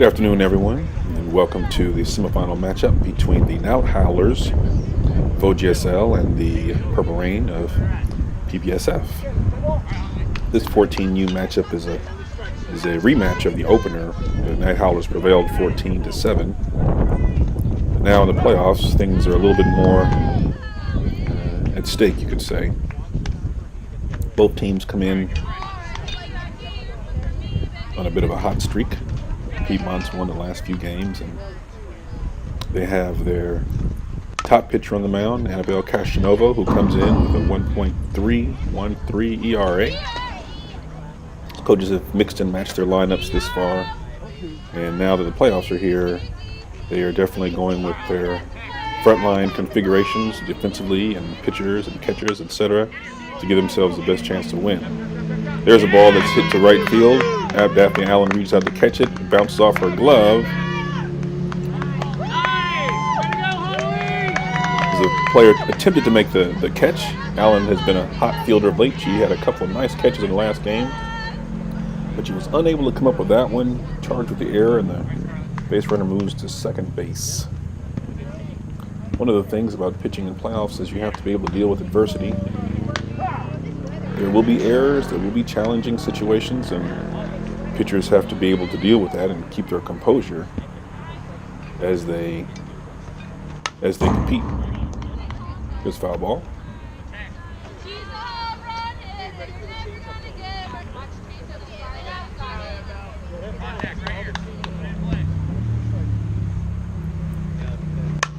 Good afternoon, everyone, and welcome to the semifinal matchup between the Night Howlers of OGSL and the Purple Rain of PBSF. This 14U matchup is a rematch of the opener. The Night Howlers prevailed 14-7. Now in the playoffs, things are a little bit more at stake, you could say. Both teams come in on a bit of a hot streak. Piedmont's won the last few games, and they have their top pitcher on the mound, Annabelle Cashinova, who comes in with a 1.313 ERA. Coaches have mixed and matched their lineups this far, and now that the playoffs are here, they are definitely going with their frontline configurations defensively and pitchers and catchers, etc., to give themselves the best chance to win. There's a ball that's hit to right field. Daphne Allen reaches out to catch it. It bounces off her glove. As the player attempted to make the catch, Allen has been a hot fielder of late. She had a couple of nice catches in the last game, but she was unable to come up with that one. Charged with the error, and the base runner moves to second base. One of the things about pitching in playoffs is you have to be able to deal with adversity. There will be errors, there will be challenging situations, and pitchers have to be able to deal with that and keep their composure as they compete. Here's foul ball.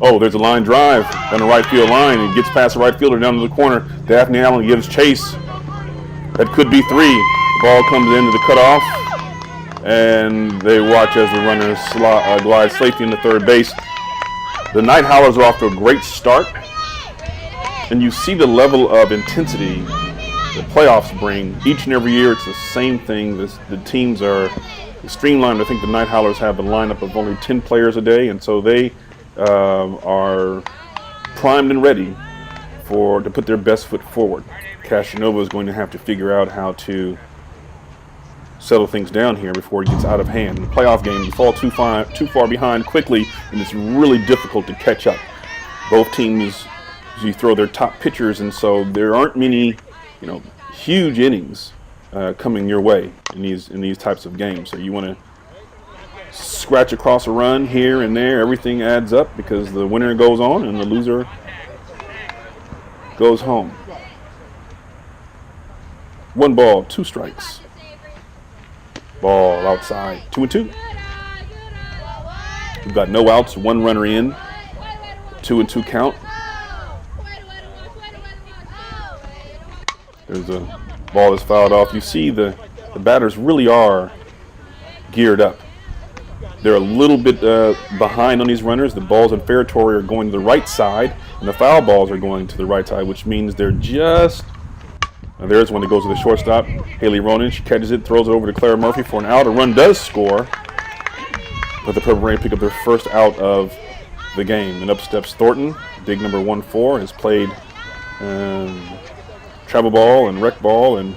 Oh, there's a line drive down the right field line. It gets past the right fielder down to the corner. Daphne Allen gives chase. That could be three. The ball comes into the cutoff, and they watch as the runner glides safely into third base. The Night Howlers are off to a great start, and you see the level of intensity the playoffs bring. Each and every year, it's the same thing. The teams are streamlined. I think the Night Howlers have a lineup of only 10 players a day, and so they are primed and ready to put their best foot forward. Cashinova is going to have to figure out how to settle things down here before it gets out of hand. In the playoff game, you fall too far behind quickly, and it's really difficult to catch up. Both teams, you throw their top pitchers, and so there aren't many, huge innings coming your way in these types of games. So you want to scratch across a run here and there. Everything adds up because the winner goes on and the loser goes home. 1 ball, 2 strikes. Ball outside, 2-2. We've got no outs, 1 runner in, 2-2 count. There's a ball that's fouled off. You see the batters really are geared up. They're a little bit behind on these runners. The balls in fair territory are going to the right side, and the foul balls are going to the right side, which means they're just... There's one that goes to the shortstop. Haley Ronan, she catches it, throws it over to Claire Murphy for an out. A run does score, but the Purple Rain pick up their first out of the game. And up steps Thornton, big number 1-4, has played travel ball and rec ball, and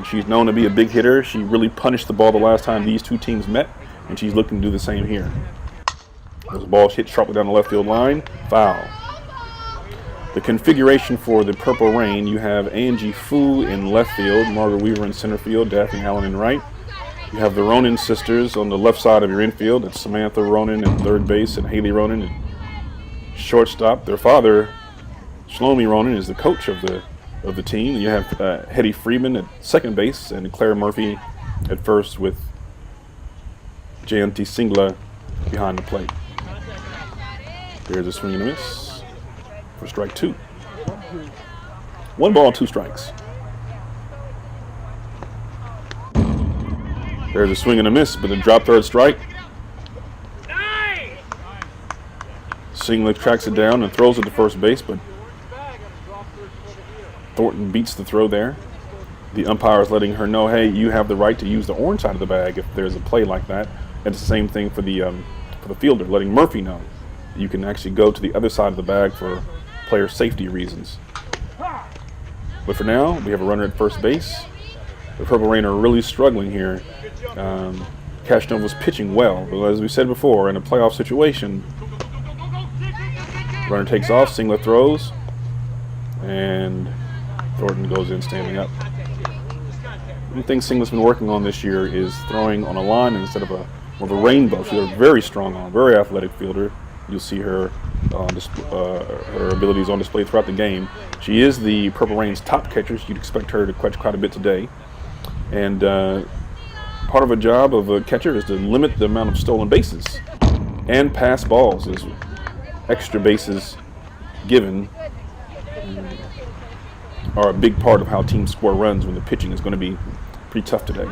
she's known to be a big hitter. She really punished the ball the last time these two teams met, and she's looking to do the same here. As the ball hit sharply down the left field line, foul. The configuration for the Purple Rain, you have Angie Fu in left field, Margaret Weaver in center field, Daphne Allen in right. You have the Ronan sisters on the left side of your infield. That's Samantha Ronan at third base and Haley Ronan at shortstop. Their father, Shlomi Ronan, is the coach of the team. You have Hetty Freeman at second base and Claire Murphy at first with Jayanti Singla behind the plate. There's a swing and a miss for strike 2. 1 ball, 2 strikes. There's a swing and a miss, but a drop third strike. Singla tracks it down and throws it to first base, but Thornton beats the throw there. The umpire is letting her know, hey, you have the right to use the orange side of the bag if there's a play like that. And it's the same thing for the fielder, letting Murphy know you can actually go to the other side of the bag for player safety reasons. But for now, we have a runner at first base. The Purple Rain are really struggling here. Cashinova was pitching well, but as we said before, in a playoff situation, runner takes off, Singler throws, and Thornton goes in standing up. One thing Singler's been working on this year is throwing on a line instead of more of a rainbow. She's a very strong arm, very athletic fielder. You'll see her her abilities on display throughout the game. She is the Purple Rain's top catcher. You'd expect her to catch quite a bit today. And part of a job of a catcher is to limit the amount of stolen bases and pass balls. As extra bases given are a big part of how teams score runs when the pitching is going to be pretty tough today.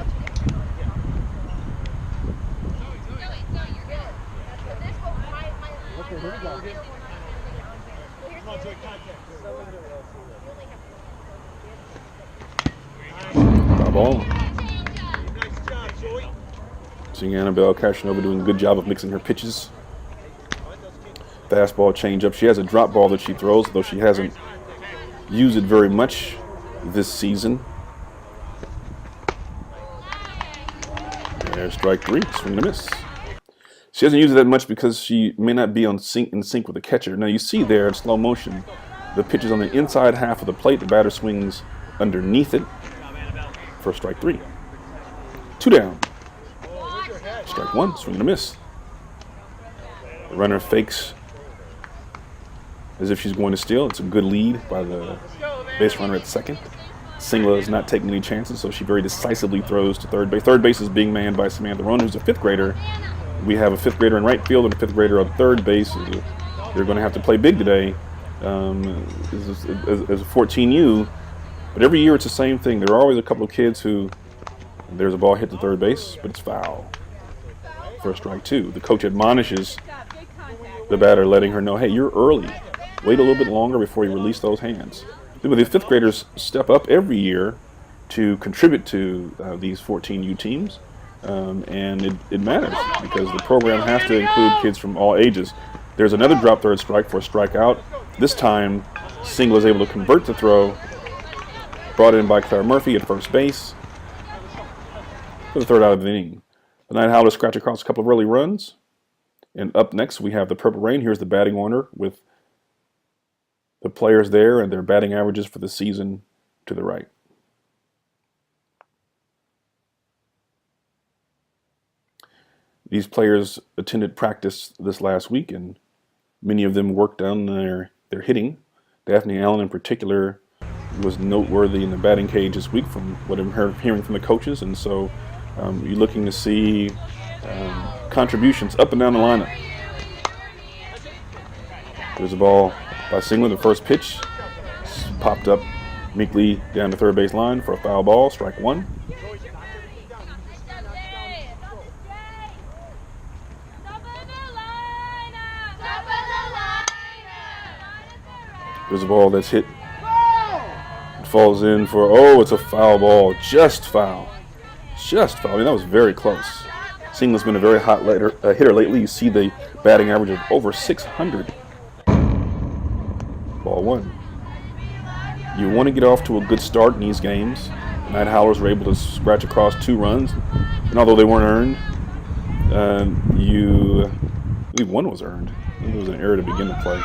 Foul ball. Seeing Annabelle Cashinova doing a good job of mixing her pitches. Fastball, changeup. She has a drop ball that she throws, though she hasn't used it very much this season. There's strike 3, swing and a miss. She hasn't used it that much because she may not be in sync with the catcher. Now you see there in slow motion, the pitch is on the inside half of the plate. The batter swings underneath it for strike 3. 2 down. Strike 1, swing and a miss. The runner fakes as if she's going to steal. It's a good lead by the base runner at second. Singler is not taking any chances, so she very decisively throws to third base. Third base is being manned by Samantha Rohn, who's a 5th grader. We have a 5th grader in right field and a 5th grader on third base. They're going to have to play big today as a 14U. But every year it's the same thing. There are always a couple of kids who, there's a ball hit to third base, but it's foul for strike 2. The coach admonishes the batter, letting her know, hey, you're early. Wait a little bit longer before you release those hands. The 5th graders step up every year to contribute to these 14U teams, and it matters because the program has to include kids from all ages. There's another drop third strike for a strikeout. This time, Singler is able to convert the throw, brought in by Claire Murphy at first base for the 3rd out of the inning. The Night Howlers scratch across a couple of early runs, and up next we have the Purple Rain. Here's the batting order with the players there and their batting averages for the season to the right. These players attended practice this last week, and many of them worked on their hitting. Daphne Allen in particular was noteworthy in the batting cage this week from what I'm hearing from the coaches, and so you're looking to see contributions up and down the lineup. There's a ball by Singler, the first pitch, popped up meekly down the third base line for a foul ball, strike 1. There's a ball that's hit. It falls in for, it's a foul ball, just foul. Just foul. I mean, that was very close. Singler's been a very hot hitter lately. You see the batting average of over 600. Ball 1. You want to get off to a good start in these games. The Night Howlers were able to scratch across 2 runs, and although they weren't earned, I believe 1 was earned. I think it was an error to begin the play.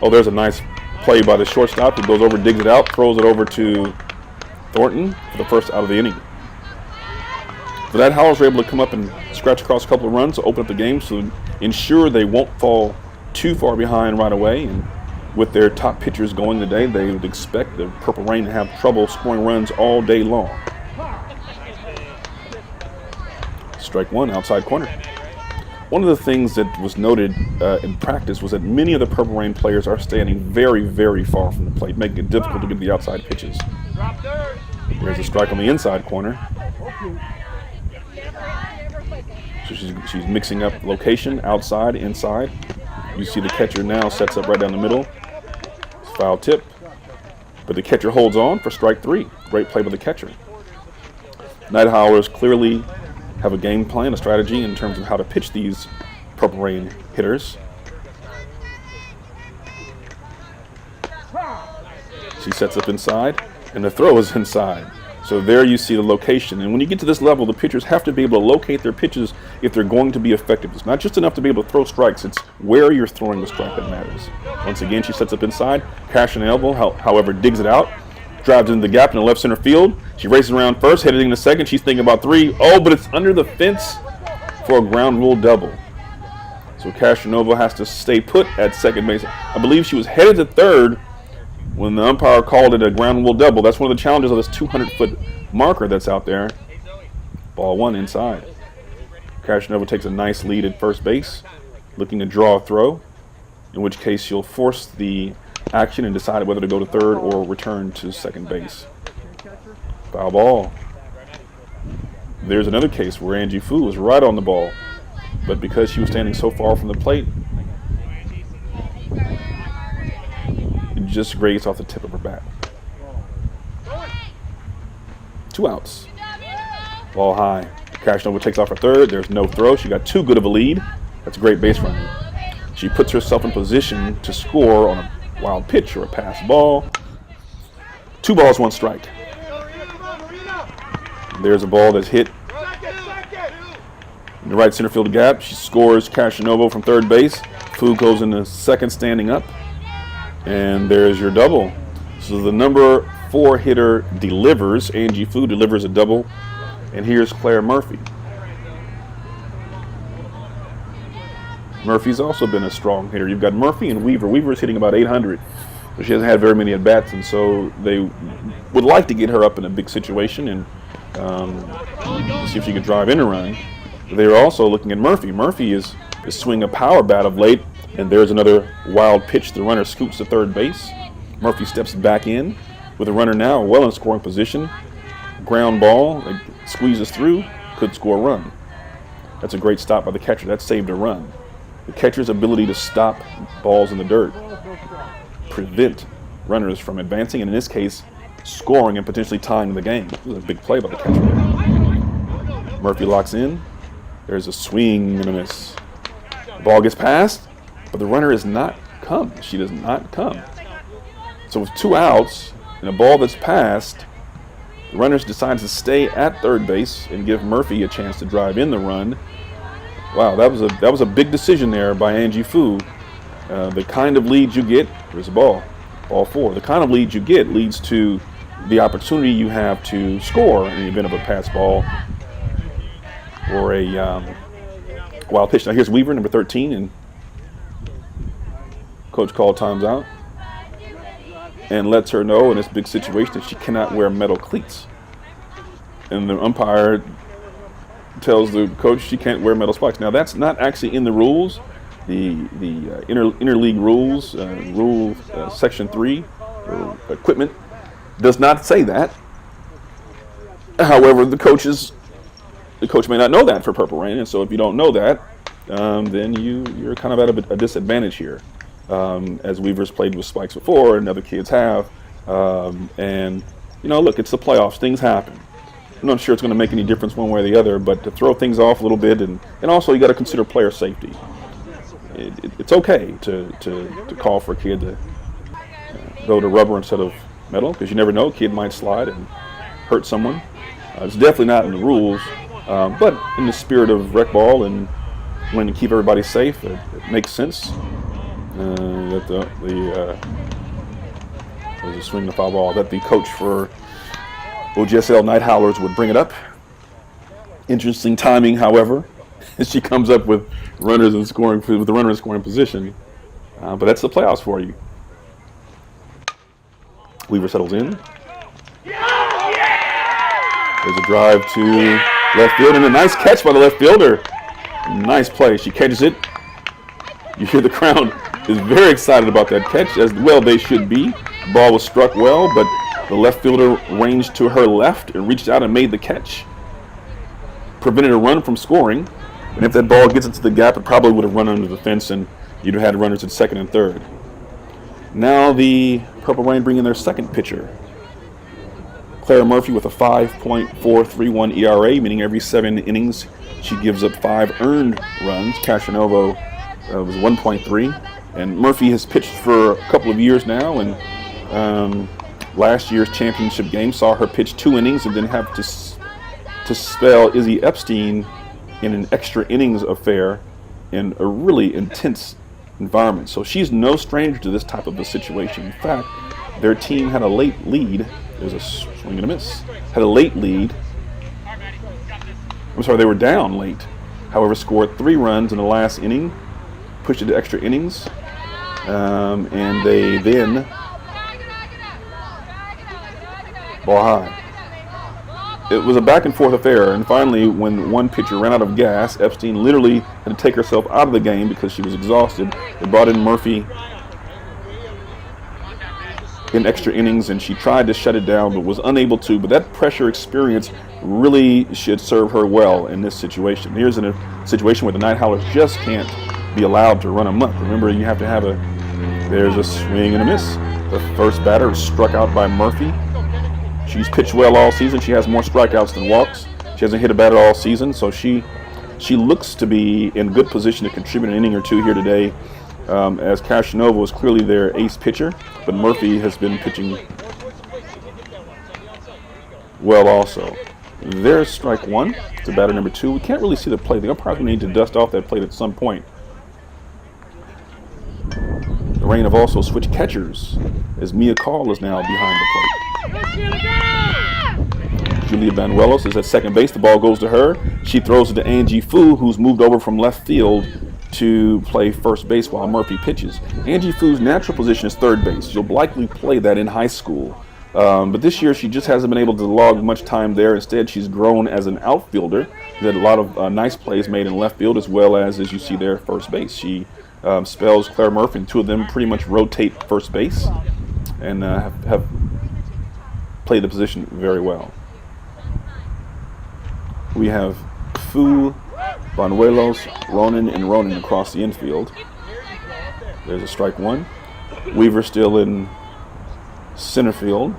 Oh, there's a nice play by the shortstop who goes over, digs it out, throws it over to Thornton for the 1st out of the inning. The Night Howlers were able to come up and scratch across a couple of runs to open up the game to ensure they won't fall too far behind right away. And with their top pitchers going today, they would expect the Purple Rain to have trouble scoring runs all day long. Strike 1, outside corner. One of the things that was noted in practice was that many of the Purple Rain players are standing very, very far from the plate, making it difficult to get the outside pitches. There's a strike on the inside corner. So she's mixing up location, outside, inside. You see the catcher now sets up right down the middle. It's a foul tip. But the catcher holds on for strike 3. Great play by the catcher. Night Howlers clearly have a game plan, a strategy in terms of how to pitch these Purple Rain hitters. She sets up inside, and the throw is inside. So there you see the location. And when you get to this level, the pitchers have to be able to locate their pitches if they're going to be effective. It's not just enough to be able to throw strikes. It's where you're throwing the strike that matters. Once again, she sets up inside. Cash an elbow, however, digs it out. Drives into the gap in the left center field. She races around first, headed into second. She's thinking about 3. Oh, but it's under the fence for a ground rule double. So Castronova has to stay put at second base. I believe she was headed to third when the umpire called it a ground rule double. That's one of the challenges of this 200-foot marker that's out there. Ball 1 inside. Castronova takes a nice lead at first base, looking to draw a throw, in which case she'll force the action and decide whether to go to third or return to second base. Foul ball. There's another case where Angie Fu was right on the ball, but because she was standing so far from the plate, it just grazed off the tip of her bat. 2 outs. Ball high. Castronova takes off her third. There's no throw. She got too good of a lead. That's a great base running. She puts herself in position to score on a wild pitch or a pass ball. 2 balls, 1 strike. There's a ball that's hit in the right center field gap. She scores Castronova from third base. Fu goes into second standing up. And there's your double. So the number 4 hitter delivers. Angie Fu delivers a double. And here's Claire Murphy. Murphy's also been a strong hitter. You've got Murphy and Weaver. Weaver's hitting about 800. But she hasn't had very many at-bats, and so they would like to get her up in a big situation and see if she can drive in a run. They're also looking at Murphy. Murphy is swinging a power bat of late, and there's another wild pitch. The runner scoots to third base. Murphy steps back in with a runner now well in scoring position. Ground ball, it squeezes through, could score a run. That's a great stop by the catcher. That saved a run. The catcher's ability to stop balls in the dirt, prevent runners from advancing, and in this case, scoring and potentially tying the game. It was a big play by the catcher. Murphy locks in. There's a swing and a miss. The ball gets passed, but the runner is not come. She does not come. So with 2 outs and a ball that's passed, the runner decides to stay at third base and give Murphy a chance to drive in the run. Wow, that was a big decision there by Angie Fu. The kind of lead you get, there's a ball 4. The kind of lead you get leads to the opportunity you have to score in the event of a pass ball or a wild pitch. Now here's Weaver, number 13, and coach called times out and lets her know in this big situation that she cannot wear metal cleats. And the umpire tells the coach she can't wear metal spikes. Now that's not actually in the rules. The interleague rules, section 3, or equipment, does not say that. However, the coach may not know that for Purple Rain, and so if you don't know that, then you're kind of at a disadvantage here. As Weaver's played with spikes before, and other kids have, and look, it's the playoffs. Things happen. I'm not sure it's going to make any difference one way or the other, but to throw things off a little bit, and also you got to consider player safety. It's okay to call for a kid to go to rubber instead of metal, because you never know, a kid might slide and hurt someone. It's definitely not in the rules, but in the spirit of rec ball and wanting to keep everybody safe, it makes sense that there's a swing to foul ball, that the coach for OGSL Night Howlers would bring it up. Interesting timing, however, as she comes up with runners in scoring, with the runner in scoring position. But that's the playoffs for you. Weaver settles in. There's a drive to left field, and a nice catch by the left fielder. Nice play. She catches it. You hear the crowd is very excited about that catch, as well they should be. The ball was struck well, but the left fielder ranged to her left and reached out and made the catch. Prevented a run from scoring. And if that ball gets into the gap, it probably would have run under the fence, and you'd have had runners at second and third. Now the Purple Rain bring in their second pitcher, Claire Murphy, with a 5.431 ERA, meaning every 7 innings she gives up 5 earned runs. Castronova was 1.3, and Murphy has pitched for a couple of years now, and last year's championship game saw her pitch 2 innings and then have to spell Izzy Epstein in an extra innings affair in a really intense environment. So she's no stranger to this type of a situation. In fact, their team had a late lead. There's a swing and a miss. Had a late lead. I'm sorry, they were down late. However, scored 3 runs in the last inning, pushed it to extra innings, and they then ball high. It was a back and forth affair, and finally, when one pitcher ran out of gas, Epstein literally had to take herself out of the game because she was exhausted. They brought in Murphy in extra innings, and she tried to shut it down but was unable to. But that pressure experience really should serve her well in this situation. Here's a situation where the Night Howlers just can't be allowed to run amok. Remember, you have to have there's a swing and a miss. The first batter is struck out by Murphy. She's pitched well all season. She has more strikeouts than walks. She hasn't hit a batter all season, so she looks to be in good position to contribute an inning or two here today, as Cashinova was clearly their ace pitcher, but Murphy has been pitching well also. There's strike 1 to batter number 2. We can't really see the plate. The umpires will need to dust off that plate at some point. The Rain have also switched catchers, as Mia Call is now behind the plate. Julia Banuelos is at second base. The ball goes to her. She throws it to Angie Fu, who's moved over from left field to play first base while Murphy pitches. Angie Fu's natural position is third base. She'll likely play that in high school. But this year she just hasn't been able to log much time there. Instead, she's grown as an outfielder. She had a lot of nice plays made in left field, as well as you see there, first base. She spells Claire Murphy, and 2 of them pretty much rotate first base and have played the position very well. We have Fu, Banuelos, Ronan, and Ronan across the infield. There's a strike 1. Weaver still in center field.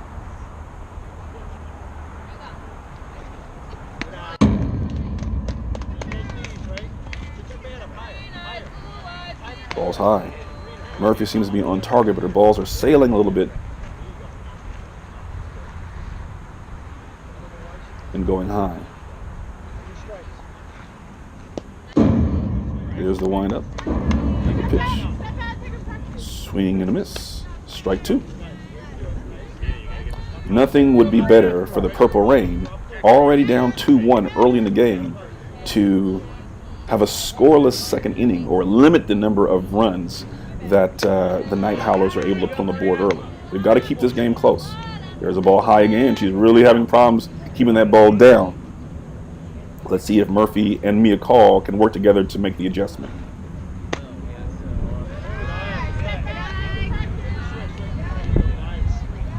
Ball's high. Murphy seems to be on target, but her balls are sailing a little bit and going high. Here's the windup and the pitch. Swing and a miss. Strike 2. Nothing would be better for the Purple Rain, already down 2-1 early in the game, to have a scoreless second inning or limit the number of runs that the Night Howlers are able to put on the board early. They've got to keep this game close. There's a ball high again. She's really having problems keeping that ball down. Let's see if Murphy and Mia Call can work together to make the adjustment.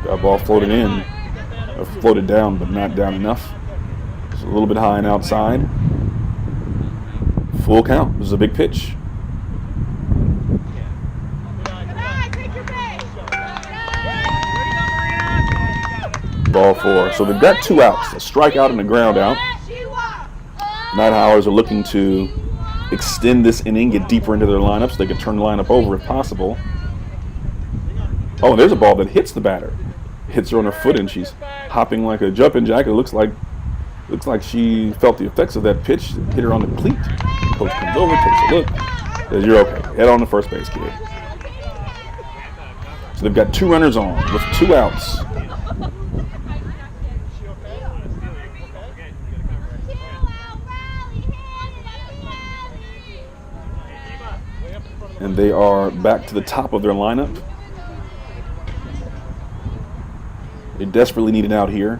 That ball floated in, or floated down, but not down enough. It's a little bit high and outside. Full count. This is a big pitch. Ball 4. So they've got 2 outs, a strikeout and a ground out. Night Howlers are looking to extend this inning, get deeper into their lineup so they can turn the lineup over if possible. Oh, and there's a ball that hits the batter. Hits her on her foot, and she's hopping like a jumping jack. It looks like she felt the effects of that pitch. Hit her on the cleat. Coach comes over, takes a look. Says, "You're okay. Head on to first base, kid." So they've got 2 runners on with 2 outs. And they are back to the top of their lineup. They desperately need an out here.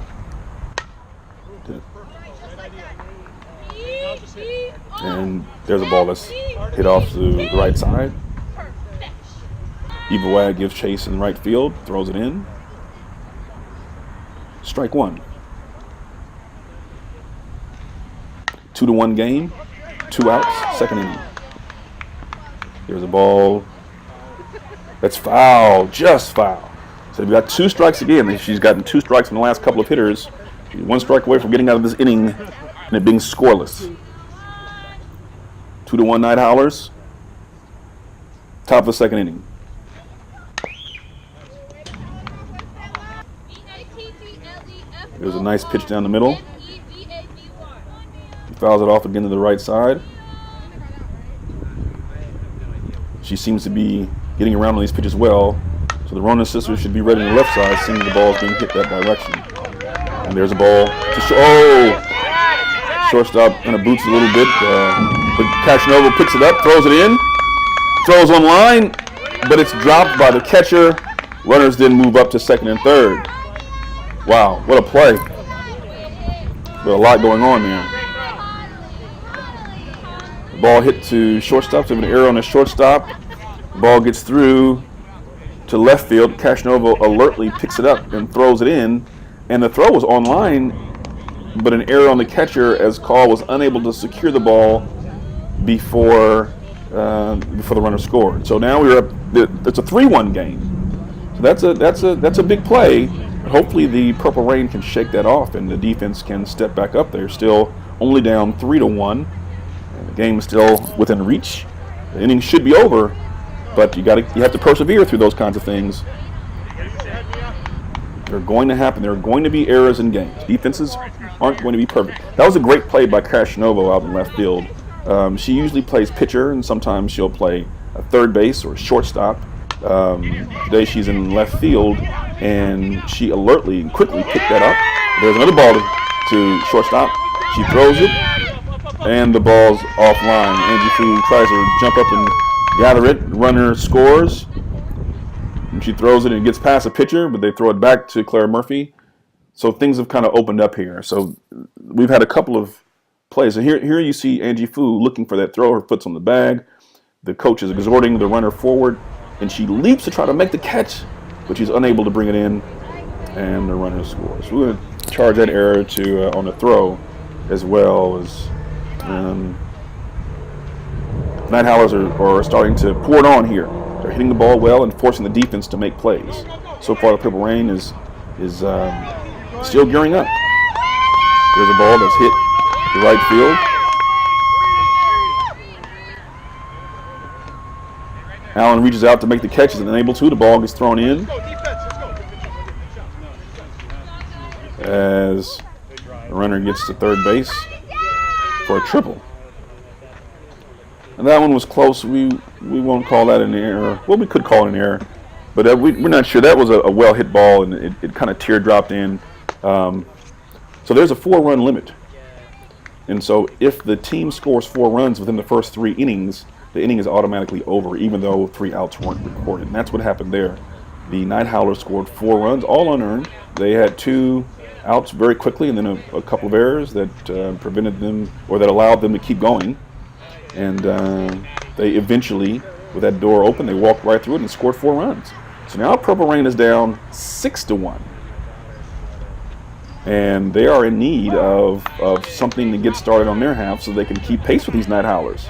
And there's a ball that's hit off to the right side. Eva Wag gives chase in right field, throws it in. Strike 1. 2-1 game, 2 outs, second inning. There's a ball that's foul, just foul. So we've got 2 strikes again. She's gotten 2 strikes from the last couple of hitters. She's 1 strike away from getting out of this inning and it being scoreless. 2-1 Night Howlers. Top of the second inning. There's a nice pitch down the middle. He fouls it off again to the right side. She seems to be getting around on these pitches well. So the Ronan sisters should be ready on the left side, seeing the ball is being hit that direction. And there's a ball to shortstop kind of boots a little bit. But Cashinova picks it up, throws it in, throws on line, but it's dropped by the catcher. Runners then move up to second and third. Wow, what a play. There's a lot going on there. The ball hit to shortstop, so we have an error on the shortstop. The ball gets through to left field. Cashinova alertly picks it up and throws it in. And the throw was on line, but an error on the catcher as Call was unable to secure the ball before the runner scored. So now we're up. It's a 3-1 game. So that's a big play. Hopefully the Purple Rain can shake that off and the defense can step back up. They're still only down 3-1. And the game is still within reach. The inning should be over, but you have to persevere through those kinds of things. They're going to happen. There are going to be errors in games. Defenses aren't going to be perfect. That was a great play by Cashinova out in left field. She usually plays pitcher, and sometimes she'll play a third base or shortstop. Today she's in left field, and she alertly and quickly picked that up. There's another ball to shortstop. She throws it, and the ball's offline. Angie Fu tries to jump up and gather it. The runner scores. And she throws it and it gets past a pitcher, but they throw it back to Clara Murphy. So things have kind of opened up here. So we've had a couple of plays. And here you see Angie Fu looking for that throw. Her foot's on the bag. The coach is exhorting the runner forward, and she leaps to try to make the catch, but she's unable to bring it in, and the runner scores. We're going to charge that error to on the throw, as well as Night Howlers are starting to pour it on here. They're hitting the ball well and forcing the defense to make plays. So far, the Purple Rain is still gearing up. There's a ball that's hit to right field. Allen reaches out to make the catch, is unable to. The ball gets thrown in as the runner gets to third base for a triple. And that one was close. We won't call that an error. Well, we could call it an error, but we're not sure. That was a well-hit ball, and it kind of teardropped in. So there's a 4-run limit. And so if the team scores 4 runs within the first 3 innings, the inning is automatically over, even though 3 outs weren't recorded. And that's what happened there. The Night Howlers scored 4 runs, all unearned. They had 2 outs very quickly, and then a couple of errors that prevented them, or that allowed them to keep going. And they eventually, with that door open, they walked right through it and scored 4 runs. So now Purple Rain is down 6-1. And they are in need of something to get started on their half so they can keep pace with these Night Howlers.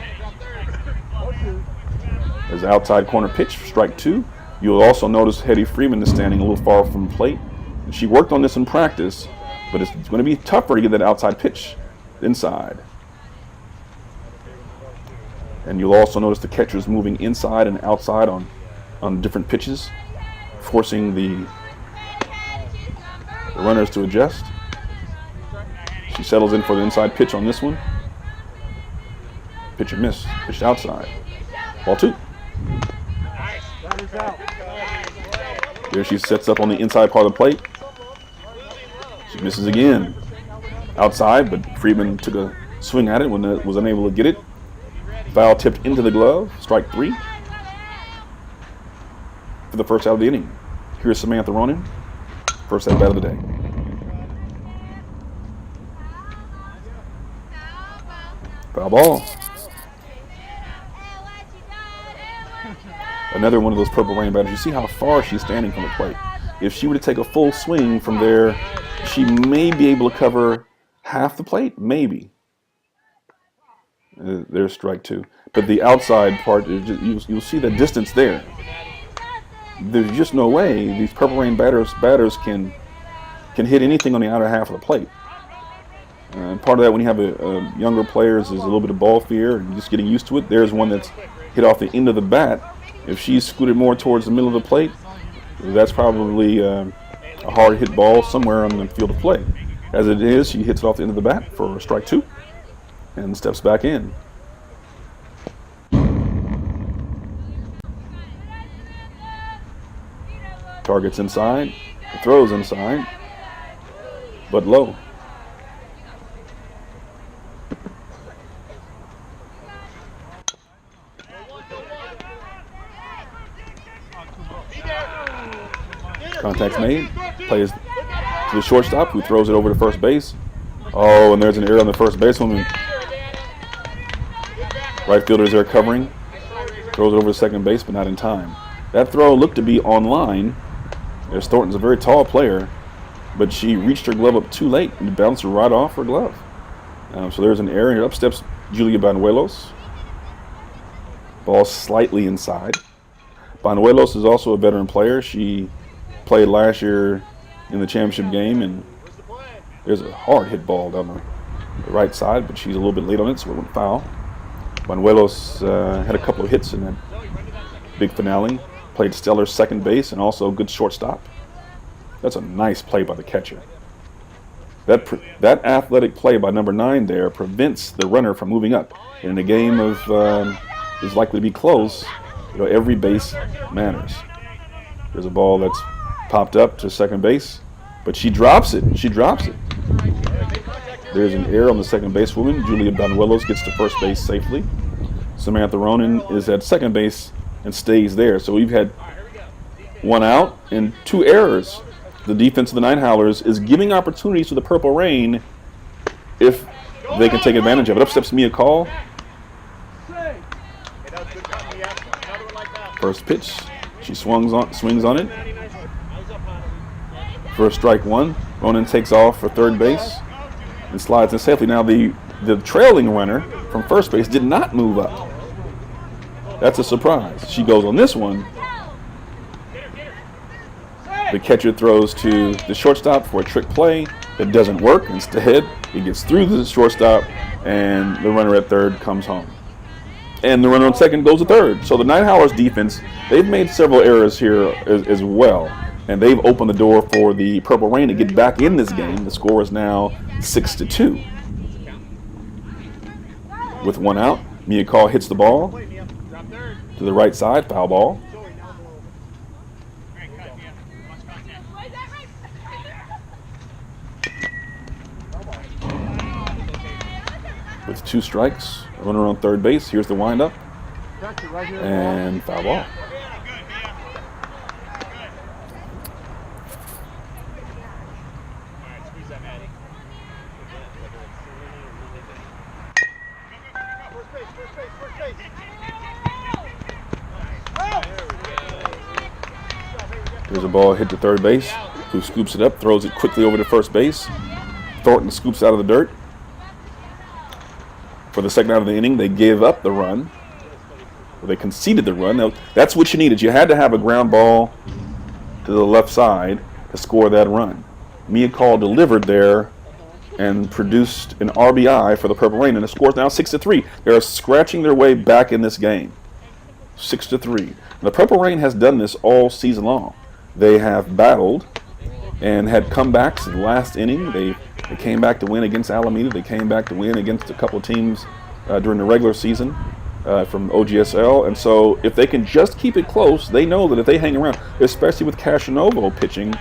There's an outside corner pitch, strike 2. You'll also notice Hetty Freeman is standing a little far from the plate. And she worked on this in practice, but it's going to be tougher to get that outside pitch inside. And you'll also notice the catcher's moving inside and outside on different pitches, forcing the runners to adjust. She settles in for the inside pitch on this one. Pitcher missed, pitched outside. Ball 2. There she sets up on the inside part of the plate. She misses again. Outside, but Freeman took a swing at it when it was unable to get it. Foul tipped into the glove. Strike 3 for the first out of the inning. Here's Samantha Ronan. First at bat of the day. Foul ball. Another one of those Purple Rain batters. You see how far she's standing from the plate. If she were to take a full swing from there, she may be able to cover half the plate, maybe. There's strike 2. But the outside part, you'll see the distance there. There's just no way these Purple Rain batters can hit anything on the outer half of the plate. And part of that, when you have a younger players, is a little bit of ball fear and just getting used to it. There's one that's hit off the end of the bat. If she's scooted more towards the middle of the plate, that's probably a hard hit ball somewhere on the field of play. As it is, she hits it off the end of the bat for strike 2 and steps back in. Targets inside, throws inside, but low. Contact's made, plays to the shortstop, who throws it over to first base. Oh, and there's an error on the first basewoman. Right fielder is there covering, throws it over to second base, but not in time. That throw looked to be on line. As Thornton's a very tall player, but she reached her glove up too late and bounced right off her glove. So there's an error, and up steps Julia Banuelos. Ball slightly inside. Banuelos is also a veteran player. She played last year in the championship game, and there's a hard hit ball down the right side, but she's a little bit late on it, so it went foul. Banuelos had a couple of hits in that big finale. Played stellar second base and also a good shortstop. That's a nice play by the catcher. That athletic play by number 9 there prevents the runner from moving up. And in a game of is likely to be close, every base matters. There's a ball that's popped up to second base, but she drops it. There's an error on the second basewoman. Julia Banuelos gets to first base safely. Samantha Ronan is at second base and stays there. So we've had 1 out and 2 errors. The defense of the Night Howlers is giving opportunities to the Purple Rain if they can take advantage of it. Up steps Mia Call. First pitch, she swings on it. For strike 1, Ronan takes off for third base and slides in safely. Now the trailing runner from first base did not move up. That's a surprise. She goes on this one. The catcher throws to the shortstop for a trick play that doesn't work. Instead, he gets through the shortstop, and the runner at third comes home. And the runner on second goes to third. So the Night Howlers defense, they've made several errors here as well, and they've opened the door for the Purple Rain to get back in this game. The score is now 6-2. With 1 out, Mia Call hits the ball to the right side, foul ball. With 2 strikes, runner on third base. Here's the windup, and foul ball. There's a ball hit to third base, who scoops it up, throws it quickly over to first base. Thornton scoops out of the dirt. For the second out of the inning, they gave up the run. They conceded the run. Now, that's what you needed. You had to have a ground ball to the left side to score that run. Mia Call delivered there and produced an RBI for the Purple Rain, and the score is now 6-3. They're scratching their way back in this game. 6-3. The Purple Rain has done this all season long. They have battled and had comebacks in the last inning. They came back to win against Alameda. They came back to win against a couple of teams during the regular season from OGSL. And so if they can just keep it close, they know that if they hang around, especially with Cashanovo pitching,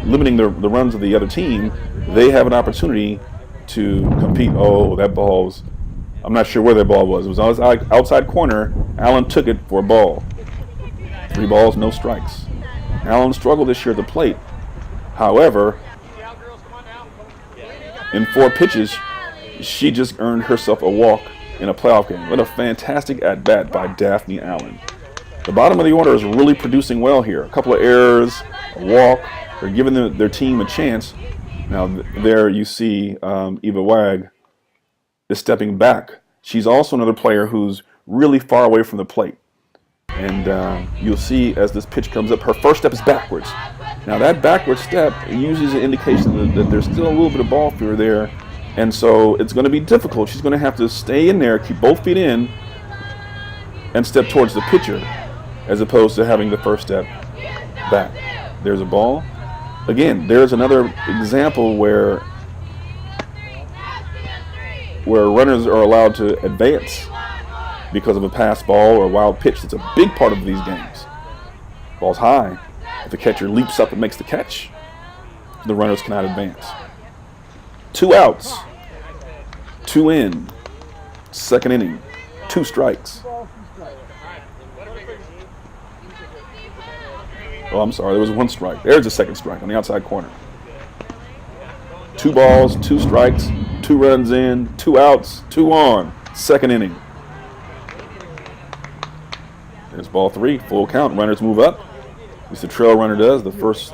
limiting the runs of the other team, they have an opportunity to compete. Oh, that ball's, I'm not sure where that ball was. It was outside corner. Allen took it for a ball. 3 balls, no strikes. Allen struggled this year at the plate. However, in 4 pitches, she just earned herself a walk in a playoff game. What a fantastic at-bat by Daphne Allen. The bottom of the order is really producing well here. A couple of errors, a walk. They're giving their team a chance. Now, there you see Eva Wag is stepping back. She's also another player who's really far away from the plate. And you'll see as this pitch comes up, her first step is backwards. Now that backward step usually is an indication that there's still a little bit of ball fear there. And so it's going to be difficult. She's going to have to stay in there, keep both feet in, and step towards the pitcher, as opposed to having the first step back. There's a ball. Again, there's another example where runners are allowed to advance because of a pass ball or a wild pitch. It's a big part of these games. Ball's high. If the catcher leaps up and makes the catch, the runners cannot advance. 2 outs. 2 in. Second inning. 2 strikes. Oh, I'm sorry. There was 1 strike. There's a second strike on the outside corner. 2 balls, 2 strikes, 2 runs in, 2 outs, 2 on. Second inning. There's ball 3. Full count. Runners move up. At least the trail runner does. The first.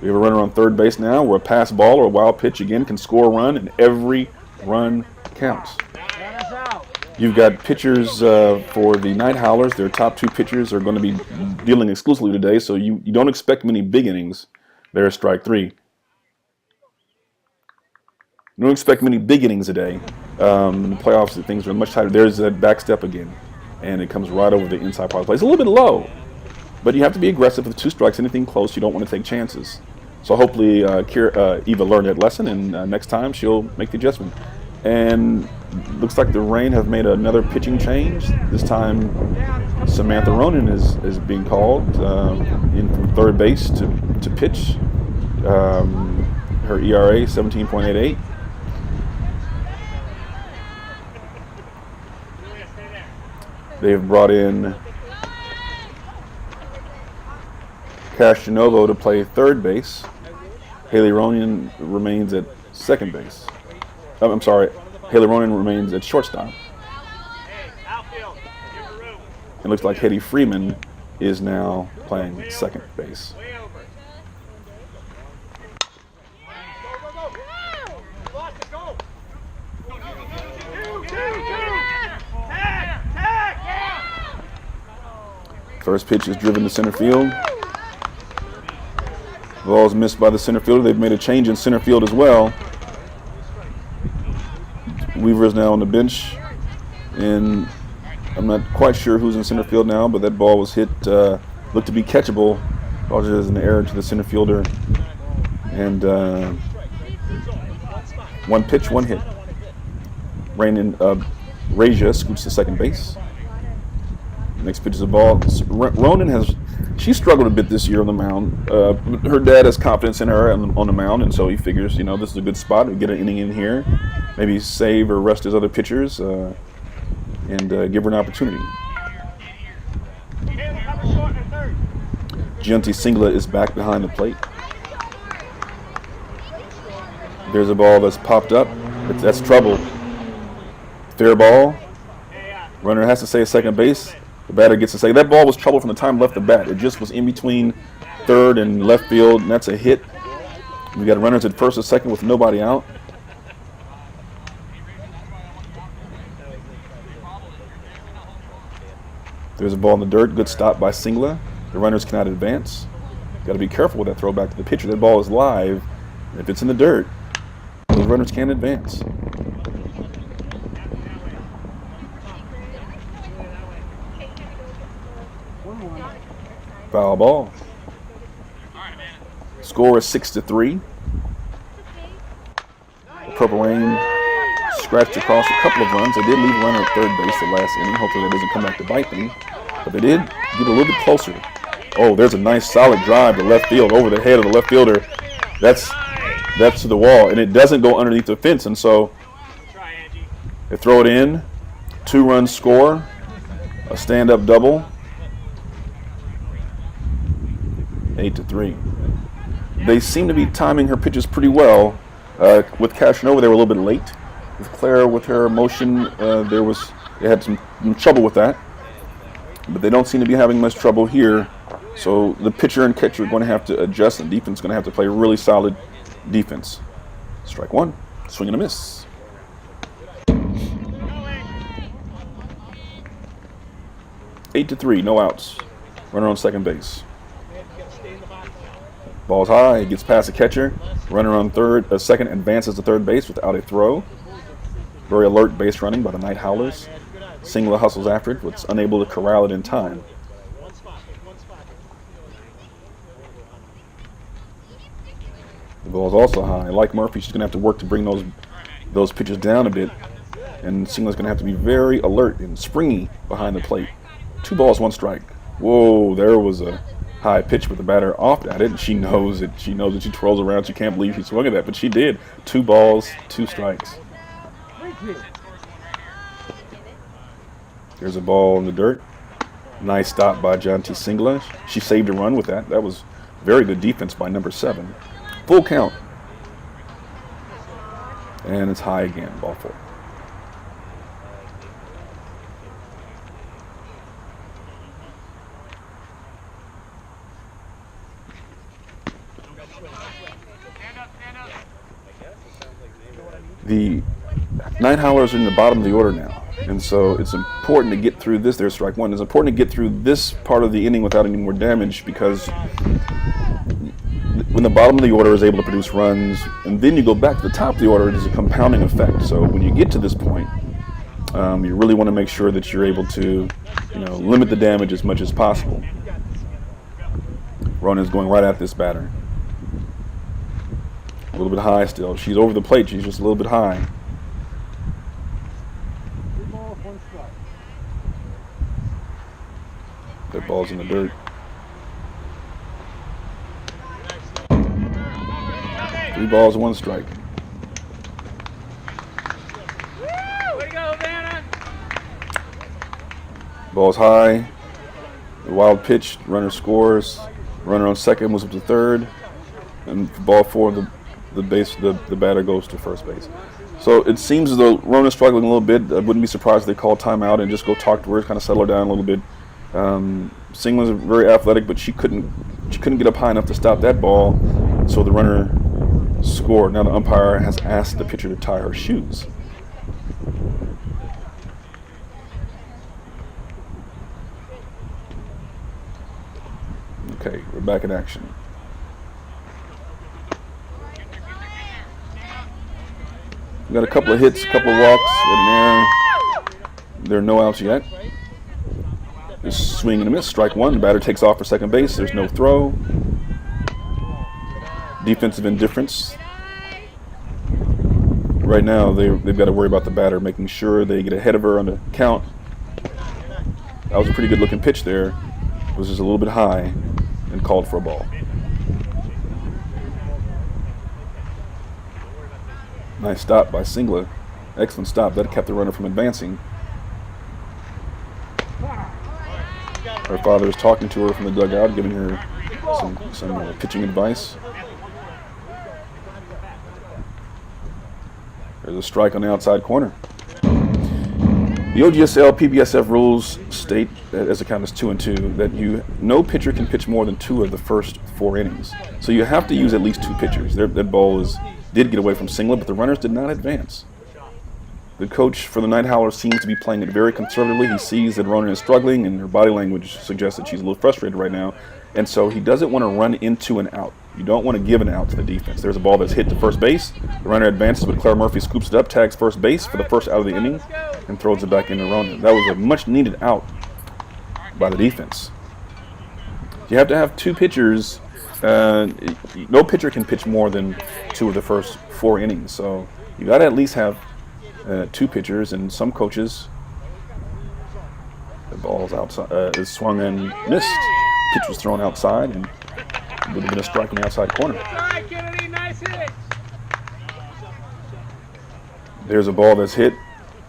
We have a runner on third base now where a pass ball or a wild pitch again can score a run, and every run counts. You've got pitchers for the Night Howlers. Their top 2 pitchers are going to be dealing exclusively today, so you don't expect many big innings. There's strike 3. You don't expect many big innings today. In the playoffs, things are much tighter. There's that back step again, and it comes right over the inside part of the plate. It's a little bit low, but you have to be aggressive with 2 strikes. Anything close, you don't want to take chances. So hopefully Eva learned that lesson, and next time she'll make the adjustment. And looks like the Rain have made another pitching change. This time Samantha Ronan is being called in from third base to pitch. Her ERA 17.88. They've brought in Castanovo to play third base. Haley Ronan remains at second base. I'm sorry, Haley Ronan remains at shortstop. It looks like Hetty Freeman is now playing second base. First pitch is driven to center field. Ball is missed by the center fielder. They've made a change in center field as well. Weaver is now on the bench, and I'm not quite sure who's in center field now, but that ball was hit, looked to be catchable. There's an error to the center fielder, and 1 pitch, 1 hit. Raja scoots to second base. Next pitch is a ball. Ronan she struggled a bit this year on the mound. Her dad has confidence in her on the mound, and so he figures, this is a good spot to get an inning in here, maybe save or rest his other pitchers, and give her an opportunity. Giunti Singla is back behind the plate. There's a ball that's popped up. That's trouble. Fair ball. Runner has to stay at second base. The batter gets to say that ball was trouble from the time left the bat. It just was in between third and left field, and that's a hit. We got runners at first and second with nobody out. There's a ball in the dirt. Good stop by Singla. The runners cannot advance. Got to be careful with that throw back to the pitcher. That ball is live. If it's in the dirt, those runners can't advance. Foul ball. Score is 6-3. Purple Rain scratched across a couple of runs. They did leave a runner at third base the last inning. Hopefully that doesn't come back to bite them. But they did get a little bit closer. Oh, there's a nice solid drive to left field over the head of the left fielder. That's to the wall, and it doesn't go underneath the fence. And so they throw it in. 2-run score. A stand-up double. 8-3. They seem to be timing her pitches pretty well. With Cashinova, they were a little bit late. With Claire, with her motion, they had some trouble with that. But they don't seem to be having much trouble here. So the pitcher and catcher are going to have to adjust, and defense is going to have to play really solid defense. Strike 1, swing and a miss. Eight to 3, no outs. Runner on second base. Ball's high, it gets past the catcher. Runner on second advances to third base without a throw. Very alert base running by the Night Howlers. Singla hustles after it, but is unable to corral it in time. The ball is also high. Like Murphy, she's going to have to work to bring those pitches down a bit. And Singla's going to have to be very alert and springy behind the plate. 2 balls, 1 strike. Whoa, there was a high pitch with the batter off at it. And she knows it. She knows that she twirls around. She can't believe she swung at that, but she did. 2 balls, 2 strikes. There's a ball in the dirt. Nice stop by Janti Singla. She saved a run with that. That was very good defense by number 7. Full count. And it's high again, ball 4. The Night Howlers are in the bottom of the order now. And so it's important to get through this. There's strike 1. It's important to get through this part of the inning without any more damage, because when the bottom of the order is able to produce runs, and then you go back to the top of the order, it is a compounding effect. So when you get to this point, you really want to make sure that you're able to, limit the damage as much as possible. Ronan's going right at this batter. A little bit high still. She's over the plate. She's just a little bit high. That ball's in the dirt. 3 balls, 1 strike. Ball's high. The wild pitch. Runner scores. Runner on second moves up to third. And ball 4, the batter goes to first base. So it seems as though Rona's struggling a little bit. I wouldn't be surprised if they call timeout and just go talk to her, kind of settle her down a little bit. Singla's very athletic, but she couldn't get up high enough to stop that ball. So the runner scored. Now the umpire has asked the pitcher to tie her shoes. Okay, we're back in action. We got a couple of hits, a couple of walks in there. There are no outs yet. Just swing and a miss. Strike 1. The batter takes off for second base. There's no throw. Defensive indifference. Right now, they've got to worry about the batter, making sure they get ahead of her on the count. That was a pretty good-looking pitch there. It was just a little bit high and called for a ball. Nice stop by Singla. Excellent stop. That kept the runner from advancing. Her father is talking to her from the dugout, giving her some pitching advice. There's a strike on the outside corner. The OGSL PBSF rules state, as the count is 2-2, that no pitcher can pitch more than 2 of the first 4 innings. So you have to use at least 2 pitchers. That ball did get away from Singla, but the runners did not advance. The coach for the Night Howlers seems to be playing it very conservatively. He sees that Ronan is struggling, and her body language suggests that she's a little frustrated right now. And so he doesn't want to run into an out. You don't want to give an out to the defense. There's a ball that's hit to first base. The runner advances, but Claire Murphy scoops it up, tags first base for the first out of the inning, and throws it back into Ronan. That was a much-needed out by the defense. You have to have 2 pitchers. No pitcher can pitch more than 2 of the first 4 innings. So you got to at least have 2 pitchers, and some coaches, the ball's outside, is swung and missed. Pitch was thrown outside, and it would have been a strike in the outside corner. There's a ball that's hit.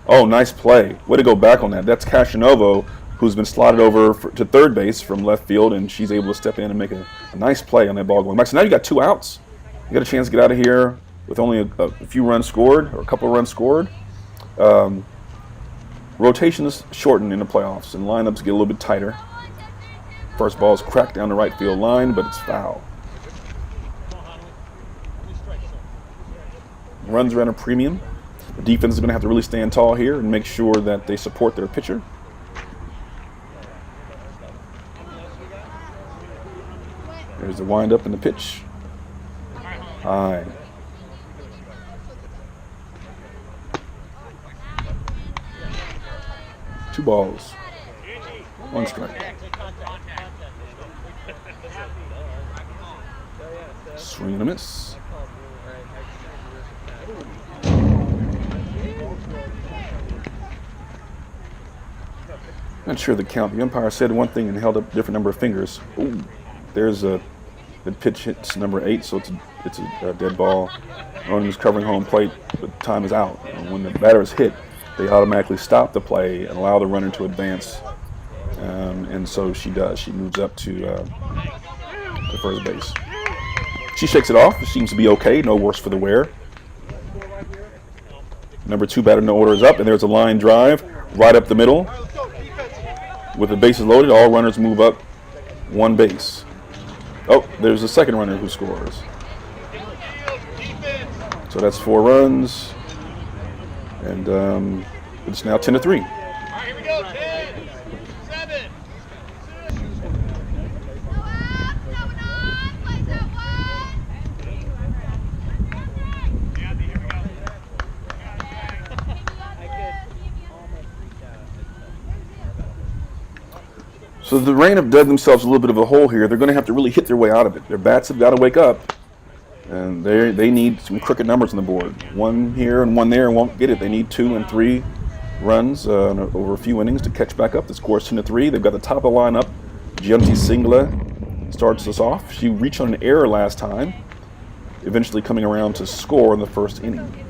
Oh, nice play. Way to go back on that. That's Cashanovo, who's been slotted over to third base from left field, and she's able to step in and make a nice play on that ball going back. So now you got 2 outs. You got a chance to get out of here with only a few runs scored, or a couple of runs scored. Rotation is shortened in the playoffs, and lineups get a little bit tighter. First ball is cracked down the right field line, but it's foul. Runs are at a premium. The defense is going to have to really stand tall here and make sure that they support their pitcher. There's the wind-up and the pitch. High. Two balls, 1 strike. Swing and a miss. Not sure the count. The umpire said one thing and held up a different number of fingers. Ooh, there's the pitch hits number 8, so it's a dead ball. Ronan is covering home plate, but time is out. And when the batter is hit, they automatically stop the play and allow the runner to advance. And so she does. She moves up to first base. She shakes it off. It seems to be okay. No worse for the wear. Number 2 batter, no order, is up, and there's a line drive right up the middle. With the bases loaded, all runners move up 1 base. Oh, there's a second runner who scores. So that's 4 runs, and it's now 10-3. All right, here we go, 10, 7. So the Rain have dug themselves a little bit of a hole here. They're going to have to really hit their way out of it. Their bats have got to wake up, and they need some crooked numbers on the board. 1 here and 1 there and won't get it. They need 2 and 3 runs over a few innings to catch back up. The score is 10-3. They've got the top of the lineup. Gianti Singla starts us off. She reached on an error last time, eventually coming around to score in the first inning.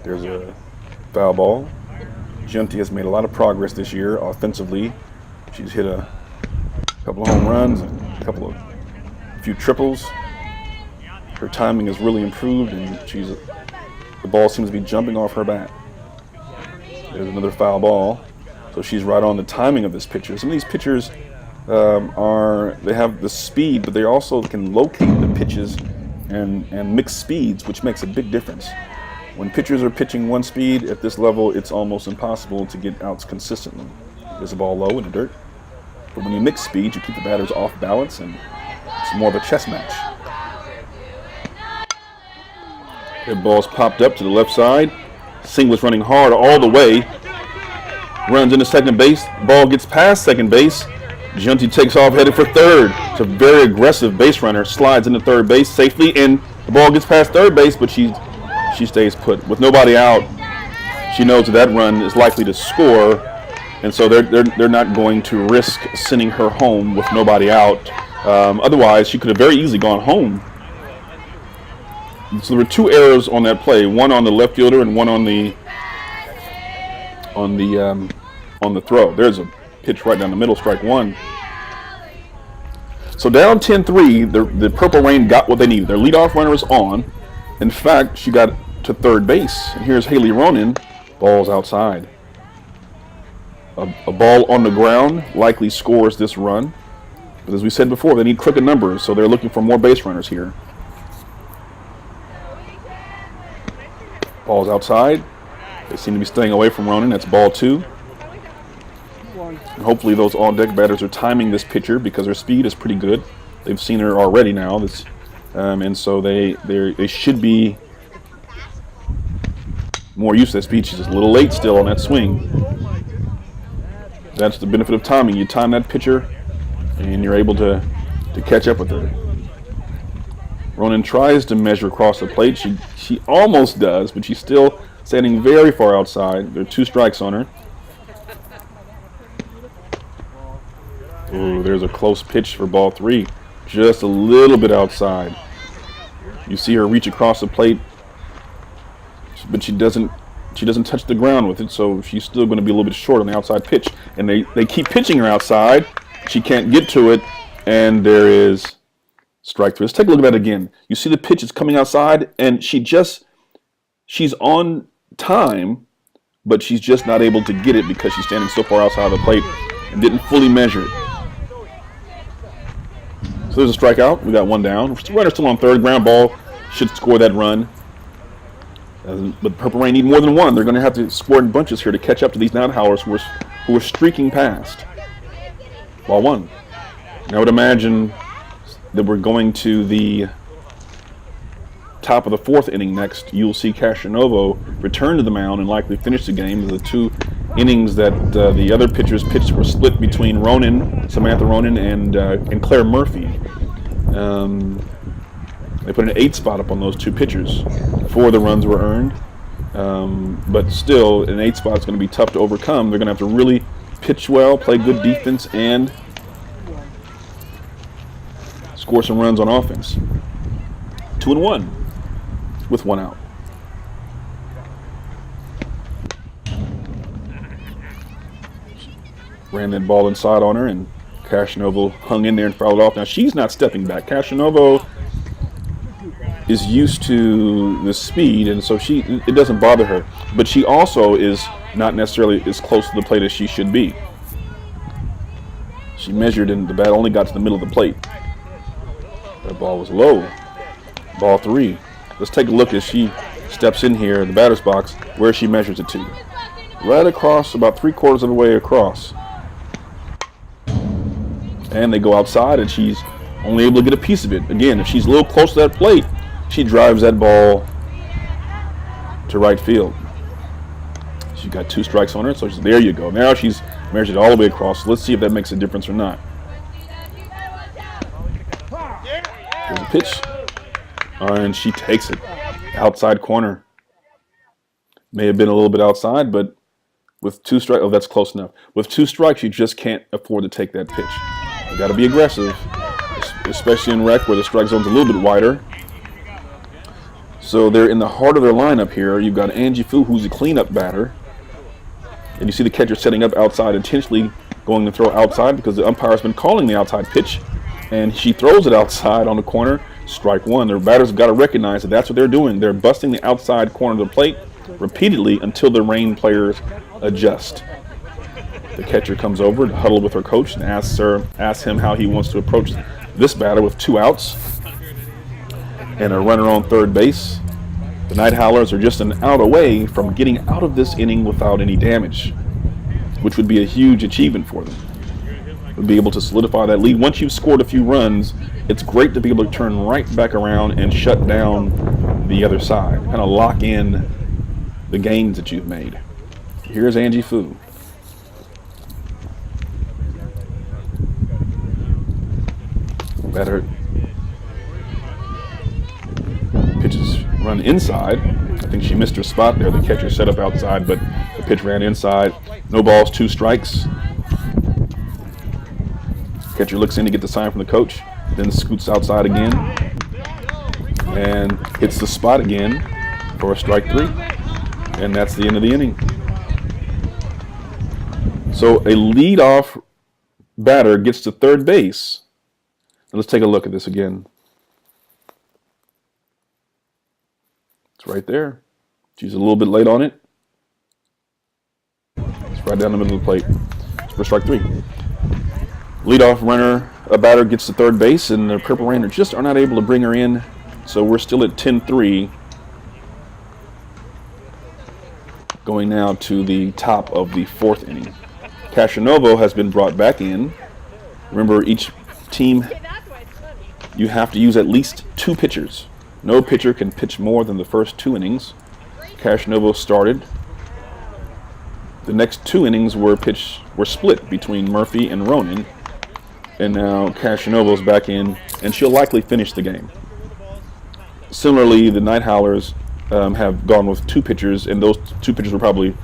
There's a foul ball. Gianti has made a lot of progress this year offensively. She's hit a couple of home runs, a few triples. Her timing has really improved, and the ball seems to be jumping off her bat. There's another foul ball. So she's right on the timing of this pitcher. Some of these pitchers they have the speed, but they also can locate the pitches and mix speeds, which makes a big difference. When pitchers are pitching 1 speed at this level, it's almost impossible to get outs consistently. There's a ball low in the dirt. But when you mix speeds, you keep the batters off balance, and it's more of a chess match. The ball's popped up to the left side. Singla's running hard all the way. Runs into second base. Ball gets past second base. Gianti takes off, headed for third. It's a very aggressive base runner. Slides into third base safely, and the ball gets past third base, but she stays put. With nobody out, she knows that run is likely to score, and so they're not going to risk sending her home with nobody out. Otherwise, she could have very easily gone home. So there were 2 errors on that play, one on the left fielder and one on the throw. There's a pitch right down the middle, strike 1. So down 10-3, the Purple Rain got what they needed. Their leadoff runner is on. In fact, she got to third base. And here's Haley Ronan. Ball's outside. A ball on the ground likely scores this run. But as we said before, they need crooked numbers, so they're looking for more base runners here. Ball's outside. They seem to be staying away from Ronan. That's ball 2. And hopefully those on-deck batters are timing this pitcher because her speed is pretty good. They've seen her already now. And so they should be more used to that speed. She's just a little late still on that swing. That's the benefit of timing. You time that pitcher, and you're able to catch up with her. Ronan tries to measure across the plate. She almost does, but she's still standing very far outside. There are 2 strikes on her. Ooh, there's a close pitch for ball 3. Just a little bit outside. You see her reach across the plate, but she doesn't touch the ground with it, so she's still going to be a little bit short on the outside pitch. And they keep pitching her outside. She can't get to it, and there is strike 3. Let's take a look at that again. You see the pitch is coming outside, and she's on time, but she's just not able to get it because she's standing so far outside of the plate and didn't fully measure it. So there's a strikeout. We got 1 down. Runner still on third. Ground ball should score that run. But Purple Rain need more than 1. They're going to have to score in bunches here to catch up to these Night Howlers who are streaking past. Ball 1. And I would imagine that we're going to the top of the fourth inning next, you'll see Castronovo return to the mound and likely finish the game. The 2 innings that the other pitchers pitched were split between Samantha Ronan, and Claire Murphy. They put an 8 spot up on those 2 pitchers. 4 of the runs were earned, but still, an 8 spot is going to be tough to overcome. They're going to have to really pitch well, play good defense, and score some runs on offense. 2-1 with 1 out. Ran that ball inside on her, and Castronovo hung in there and fouled off. Now she's not stepping back. Castronovo is used to the speed, and so it doesn't bother her. But she also is not necessarily as close to the plate as she should be. She measured, and the bat only got to the middle of the plate. That ball was low. Ball 3. Let's take a look as she steps in here in the batter's box where she measures it to. Right across, about 3/4 of the way across. And they go outside, and she's only able to get a piece of it. Again, if she's a little close to that plate, she drives that ball to right field. She's got 2 strikes on her, so there you go. Now she's measured all the way across. Let's see if that makes a difference or not. There's a pitch, and she takes it. Outside corner. May have been a little bit outside, but with 2 strikes, oh, that's close enough. With 2 strikes, you just can't afford to take that pitch. You got to be aggressive, especially in rec where the strike zone's a little bit wider. So they're in the heart of their lineup here. You've got Angie Fu, who's a cleanup batter. And you see the catcher setting up outside, intentionally going to throw outside because the umpire's been calling the outside pitch. And she throws it outside on the corner, strike 1. Their batters have got to recognize that that's what they're doing. They're busting the outside corner of the plate repeatedly until the Reign players adjust. The catcher comes over to huddle with her coach and asks him how he wants to approach this batter with 2 outs and a runner on third base. The Night Howlers are just an out away from getting out of this inning without any damage, which would be a huge achievement for them. Would be able to solidify that lead. Once you've scored a few runs, it's great to be able to turn right back around and shut down the other side, kind of lock in the gains that you've made. Here's Angie Fu. Batter pitches run inside. I think she missed her spot there. The catcher set up outside, but the pitch ran inside. No balls, 2 strikes. Catcher looks in to get the sign from the coach, then scoots outside again and hits the spot again for a strike 3. And that's the end of the inning. So a leadoff batter gets to third base. Let's take a look at this again. It's right there. She's a little bit late on it. It's right down the middle of the plate. It's for strike 3. Leadoff runner, a batter gets to third base, and the Purple Rain just are not able to bring her in. So we're still at 10-3. Going now to the top of the 4th inning. Castronovo has been brought back in. Remember, each team, you have to use at least 2 pitchers. No pitcher can pitch more than the first 2 innings. Castronovo started. The next 2 innings were split between Murphy and Ronan. And now Castronovo's back in, and she'll likely finish the game. Similarly, the Night Howlers have gone with 2 pitchers, and those 2 pitchers will probably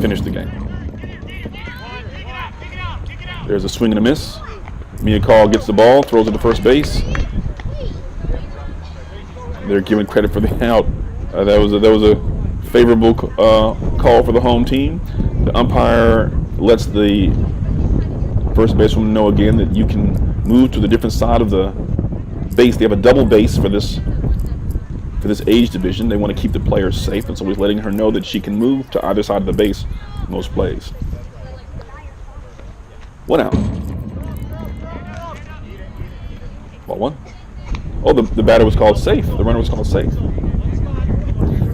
finish the game. There's a swing and a miss. Mia Call gets the ball, throws it to first base. They're giving credit for the out. That was a favorable call for the home team. The umpire lets the first baseman know again that you can move to the different side of the base. They have a double base for this age division. They want to keep the players safe, and so he's letting her know that she can move to either side of the base most plays. 1 out. Ball 1. Oh, the batter was called safe. The runner was called safe.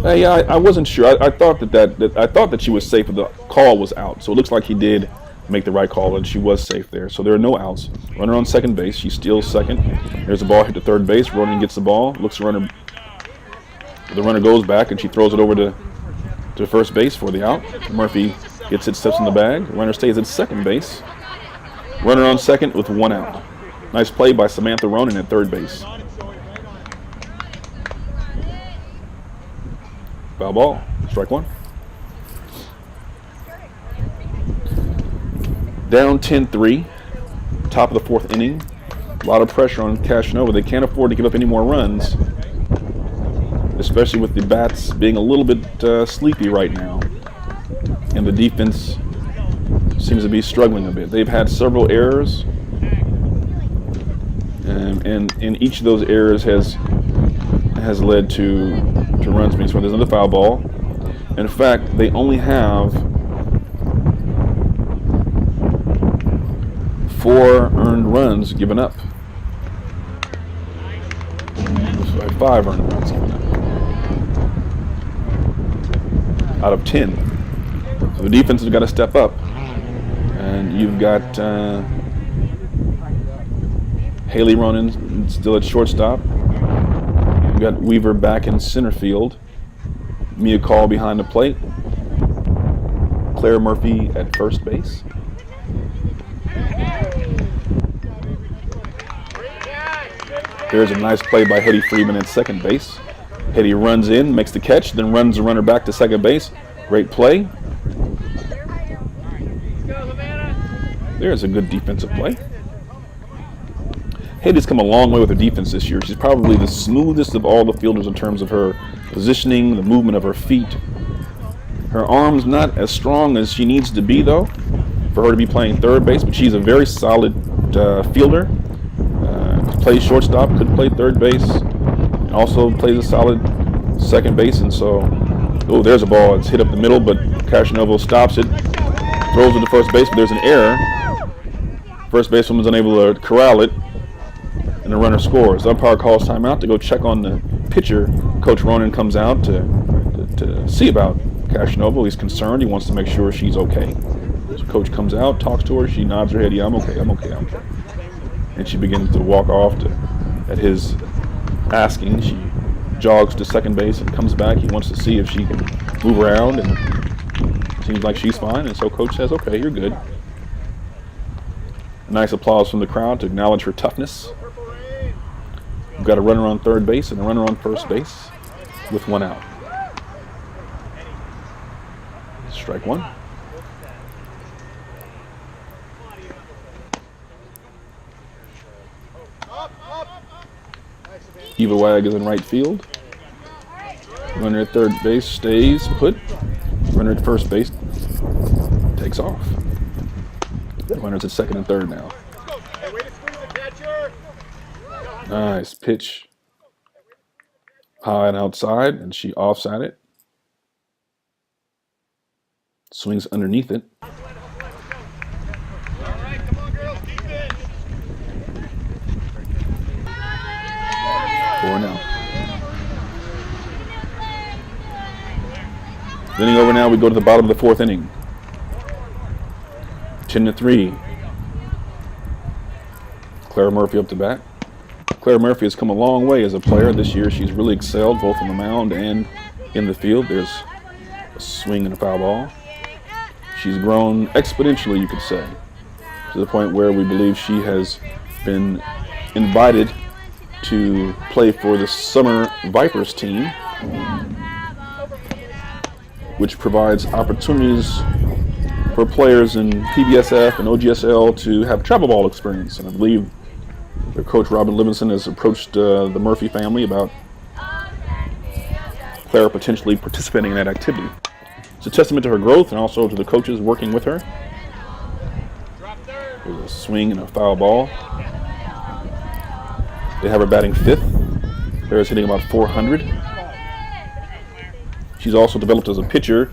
Yeah, I wasn't sure. I thought that she was safe, but the call was out. So it looks like he did make the right call, and she was safe there. So there are no outs. Runner on second base. She steals second. There's a ball hit to third base. Ronan gets the ball. Looks the runner The runner goes back, and she throws it over to first base for the out. Murphy gets it, steps in the bag. Runner stays at second base. Runner on second with 1 out. Nice play by Samantha Ronan at third base. Foul ball. Strike 1. Down 10-3. Top of the 4th inning. A lot of pressure on Cashinova. They can't afford to give up any more runs, especially with the bats being a little bit sleepy right now. And the defense seems to be struggling a bit. They've had several errors, and in each of those errors has led to runs being scored. There's another foul ball. In fact, they only have 4 earned runs given up. 5 earned runs given up out of 10. So the defense has got to step up. And you've got Haley Ronan still at shortstop. You've got Weaver back in center field. Mia Call behind the plate. Claire Murphy at first base. There's a nice play by Hetty Freeman at second base. Hetty runs in, makes the catch, then runs the runner back to second base. Great play. There's a good defensive play. Hetty's come a long way with her defense this year. She's probably the smoothest of all the fielders in terms of her positioning, the movement of her feet. Her arm's not as strong as she needs to be, though, for her to be playing third base, but she's a very solid fielder. Plays shortstop, could play third base, and also plays a solid second base. And so, oh, there's a ball. It's hit up the middle, but Cashinova stops it, throws it to first base, but there's an error. First basewoman's unable to corral it, and the runner scores. The umpire calls timeout to go check on the pitcher. Coach Ronan comes out to see about Cashinova. He's concerned. He wants to make sure she's okay. So coach comes out, talks to her. She nods her head. Yeah, I'm okay. And she begins to walk off at his asking. She jogs to second base and comes back. He wants to see if she can move around, and seems like she's fine. And so coach says, okay, you're good. A nice applause from the crowd to acknowledge her toughness. We've got a runner on third base and a runner on first base with 1 out. Strike 1. Eva Wag is in right field. Runner at third base stays put. Runner at first base takes off. Runner's at second and third now. Nice pitch. High and outside, and she offs at it. Swings underneath it. Now. Inning over now, we go to the bottom of the 4th inning. 10-3. Claire Murphy up to bat. Claire Murphy has come a long way as a player this year. She's really excelled both on the mound and in the field. There's a swing and a foul ball. She's grown exponentially, you could say, to the point where we believe she has been invited to play for the Summer Vipers team, which provides opportunities for players in PBSF and OGSL to have travel ball experience. And I believe their coach Robin Livingston has approached the Murphy family about Claire potentially participating in that activity. It's a testament to her growth and also to the coaches working with her. There's a swing and a foul ball. They have her batting 5th. Claire's hitting about 400. She's also developed as a pitcher.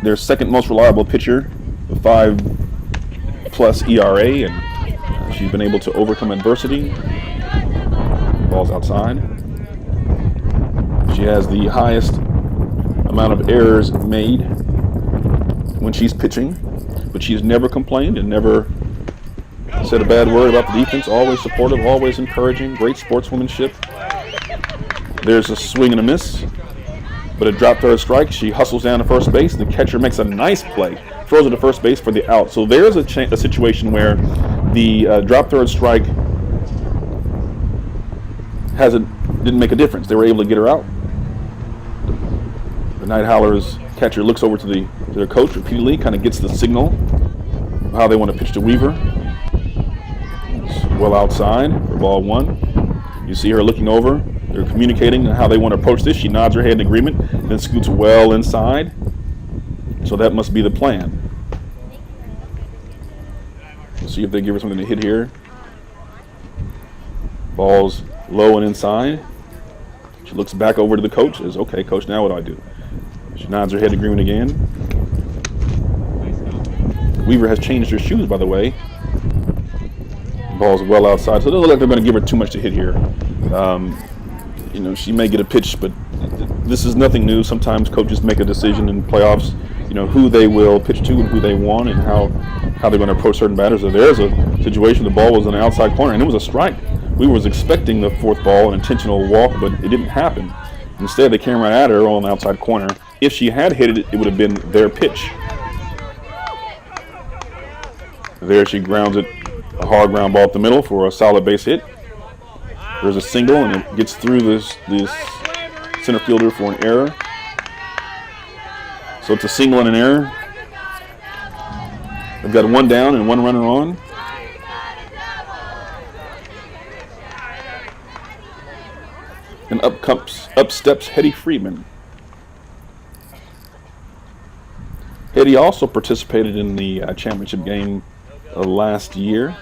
Their second most reliable pitcher, a 5+ ERA, and she's been able to overcome adversity. Ball's outside. She has the highest amount of errors made when she's pitching, but she's never complained and never said a bad word about the defense. Always supportive, always encouraging, great sportswomanship. There's a swing and a miss. but a drop third strike. She hustles down to first base. The catcher makes a nice play, throws it to first base for the out. So there's a situation where the drop third strike didn't make a difference. They were able to get her out. The Night Howlers catcher looks over to their coach repeatedly, kind of gets the signal of how they want to pitch to Weaver. It's well outside for ball 1. You see her looking over. They're communicating how they want to approach this. She nods her head in agreement, then scoots well inside. So that must be the plan. We'll see if they give her something to hit here. Ball's low and inside. She looks back over to the coach. Says, "Okay, coach, now what do I do?" She nods her head in agreement again. Weaver has changed her shoes, by the way. Ball's well outside, so it doesn't look like they're going to give her too much to hit here. She may get a pitch, but this is nothing new. Sometimes coaches make a decision in playoffs, who they will pitch to and who they want and how they're going to approach certain batters. So there's a situation, the ball was in the outside corner, and it was a strike. We was expecting the fourth ball, an intentional walk, but it didn't happen. Instead, they came right at her on the outside corner. If she had hit it, it would have been their pitch. There she grounds it, a hard ground ball up the middle for a solid base hit. There's a single, and it gets through this center fielder for an error. So it's a single and an error. They've got one down and one runner on. And up steps Hetty Freeman. Hetty also participated in the championship game last year.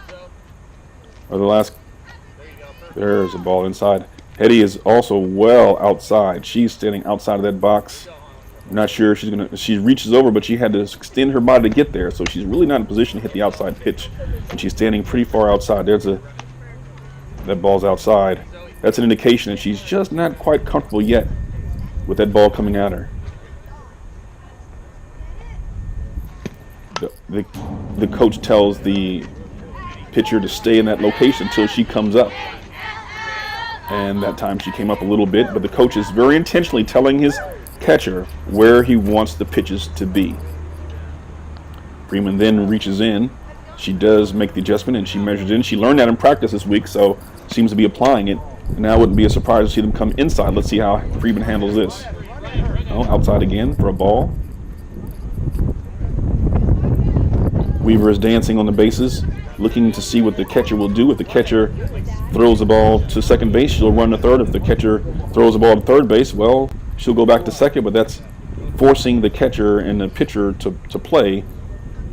There's a ball inside. Hetty is also well outside. She's standing outside of that box. I'm not sure she reaches over, but she had to extend her body to get there. So she's really not in a position to hit the outside pitch. And she's standing pretty far outside. That ball's outside. That's an indication that she's just not quite comfortable yet with that ball coming at her. The coach tells the pitcher to stay in that location until she comes up. And that time she came up a little bit, but the coach is very intentionally telling his catcher where he wants the pitches to be. Freeman then reaches in. She does make the adjustment and she measures in. She learned that in practice this week, so seems to be applying it. And now it wouldn't be a surprise to see them come inside. Let's see how Freeman handles this. Outside again for a ball. Weaver is dancing on the bases, looking to see what the catcher will do. If the catcher throws the ball to second base, she'll run to third. If the catcher throws the ball to third base, well, she'll go back to second, but that's forcing the catcher and the pitcher to play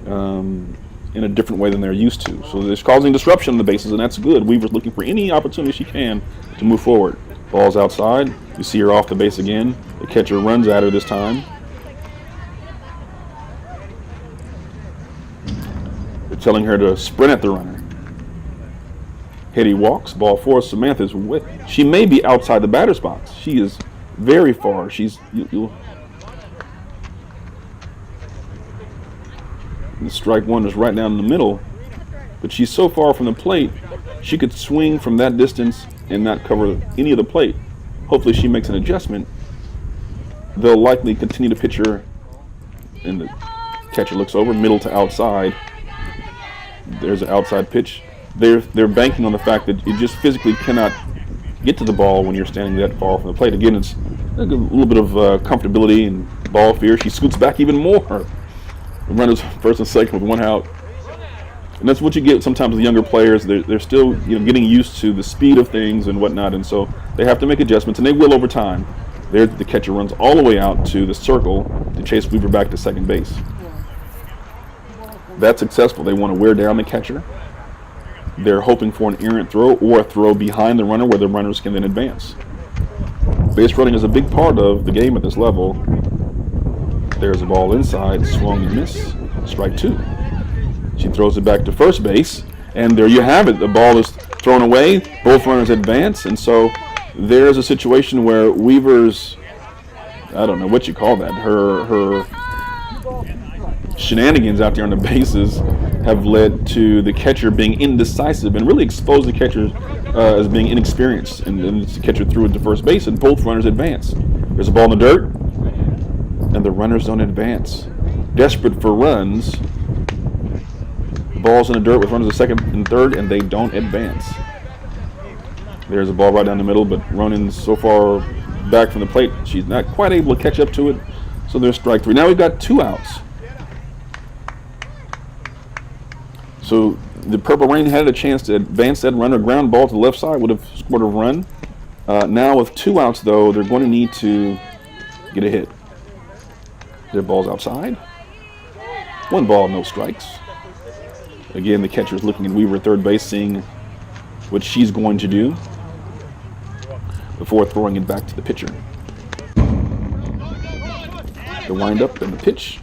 in a different way than they're used to. So it's causing disruption on the bases, and that's good. Weaver's looking for any opportunity she can to move forward. Ball's outside. You see her off the base again. The catcher runs at her this time. They're telling her to sprint at the runner. Hetty walks. Ball 4. Samantha's she may be outside the batter's box. She is very far. Strike 1 is right down in the middle, but she's so far from the plate, she could swing from that distance and not cover any of the plate. Hopefully she makes an adjustment. They'll likely continue to pitch her, and the catcher looks over, middle to outside. There's an outside pitch. They're banking on the fact that you just physically cannot get to the ball when you're standing that far from the plate. Again, it's a little bit of comfortability and ball fear. She scoots back even more. The runners first and second with one out. And that's what you get sometimes with younger players. They're still getting used to the speed of things and whatnot, and so they have to make adjustments, and they will over time. There, the catcher runs all the way out to the circle to chase Weaver back to second base. That's successful. They want to wear down the catcher. They're hoping for an errant throw or a throw behind the runner where the runners can then advance. Base running is a big part of the game at this level. There's a ball inside, swung and miss, strike 2. She throws it back to first base, and there you have it. The ball is thrown away, both runners advance, and so there's a situation where Weaver's, I don't know what you call that, her shenanigans out there on the bases have led to the catcher being indecisive and really exposed the catcher as being inexperienced, and the catcher threw it to first base, and both runners advance. There's a ball in the dirt. and the runners don't advance. Desperate for runs. Ball's in the dirt with runners at second and third, and they don't advance. There's a ball right down the middle, but Ronan's so far back from the plate, she's not quite able to catch up to it. So there's strike 3. Now we've got 2 outs. So the Purple Rain had a chance to advance that runner. Ground ball to the left side would have scored a run. Now with 2 outs, though, they're going to need to get a hit. Their ball's outside. 1 ball, no strikes. Again, the catcher's looking at Weaver at third base, seeing what she's going to do before throwing it back to the pitcher. The windup and the pitch.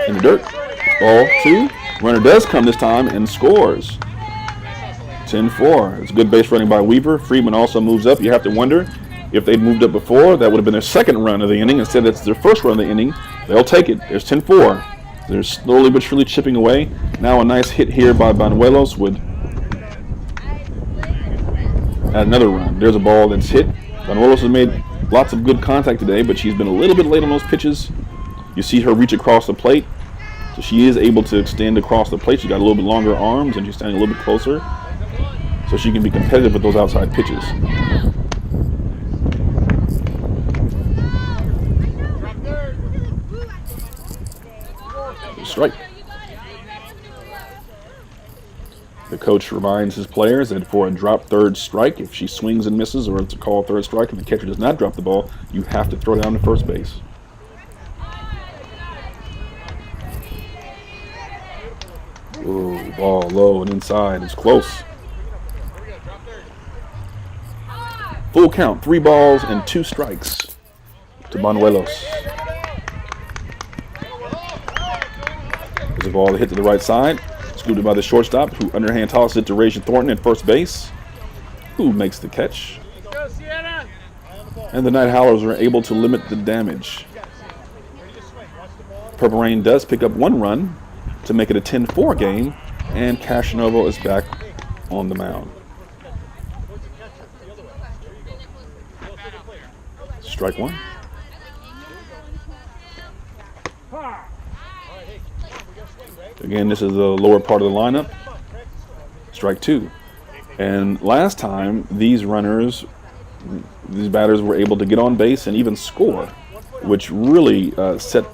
In the dirt. Ball 2. Runner does come this time and scores. 10-4. It's good base running by Weaver. Friedman also moves up. You have to wonder if they'd moved up before, that would have been their second run of the inning. Instead, that's their first run of the inning. They'll take it. There's 10-4. They're slowly but surely chipping away. Now a nice hit here by Banuelos would add another run. There's a ball that's hit. Banuelos has made lots of good contact today, but she's been a little bit late on those pitches. You see her reach across the plate. So she is able to extend across the plate. She's got a little bit longer arms, and she's standing a little bit closer. So she can be competitive with those outside pitches. Strike. The coach reminds his players that for a drop third strike, if she swings and misses, or it's a call third strike and the catcher does not drop the ball, you have to throw down to first base. Ooh, ball low and inside. It's close. Full count, 3 balls and 2 strikes to Banuelos. There's a ball that hit to the right side. Scooped by the shortstop, who underhand tosses it to Rachel Thornton at first base, who makes the catch. And the Night Howlers are able to limit the damage. Purple Rain does pick up 1 run to make it a 10-4 game, and Cashinova is back on the mound. Strike 1. Again, this is the lower part of the lineup. Strike 2. And last time, these batters were able to get on base and even score, which really set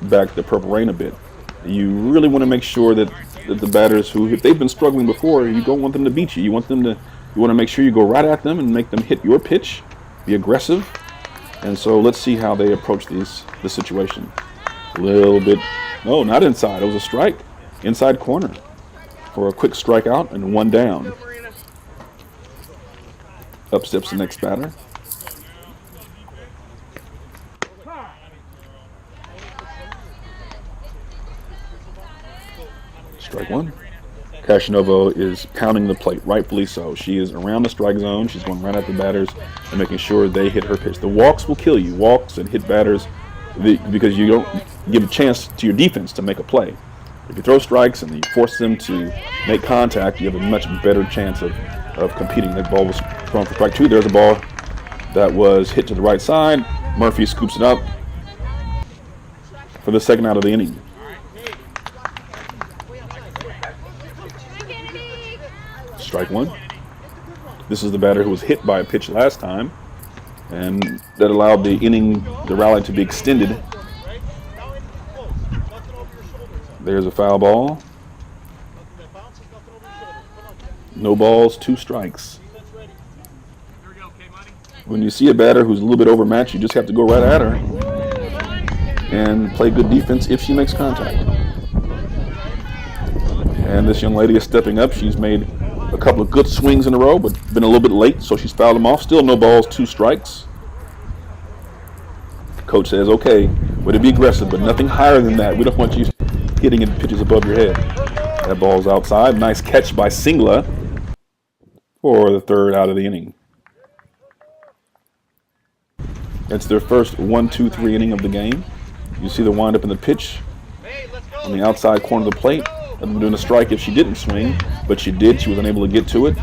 back the Purple Rain a bit. You really want to make sure that the batters who, if they've been struggling before, you don't want them to beat you. You want to make sure you go right at them and make them hit your pitch, be aggressive. And so let's see how they approach this situation. A little bit, no, not inside. It was a strike, inside corner for a quick strikeout and 1 down. Up steps the next batter. Strike 1. Cashinova is pounding the plate, rightfully so. She is around the strike zone. She's going right at the batters and making sure they hit her pitch. The walks will kill you. Walks and hit batters because you don't give a chance to your defense to make a play. If you throw strikes and you force them to make contact, you have a much better chance of competing. That ball was thrown for strike 2. There's a ball that was hit to the right side. Murphy scoops it up for the second out of the inning. Strike 1. This is the batter who was hit by a pitch last time, and that allowed the rally to be extended. There's a foul ball. No balls, 2 strikes. When you see a batter who's a little bit overmatched, you just have to go right at her and play good defense if she makes contact. And this young lady is stepping up. She's made a couple of good swings in a row, but been a little bit late, so she's fouled them off. Still no balls, 2 strikes. Coach says, okay, way to be aggressive, but nothing higher than that. We don't want you hitting in pitches above your head. That ball's outside. Nice catch by Singla for the 3rd out of the inning. It's their first 1-2-3 inning of the game. You see the windup in the pitch on the outside corner of the plate. I've been doing a strike if she didn't swing, but she did. She was unable to get to it.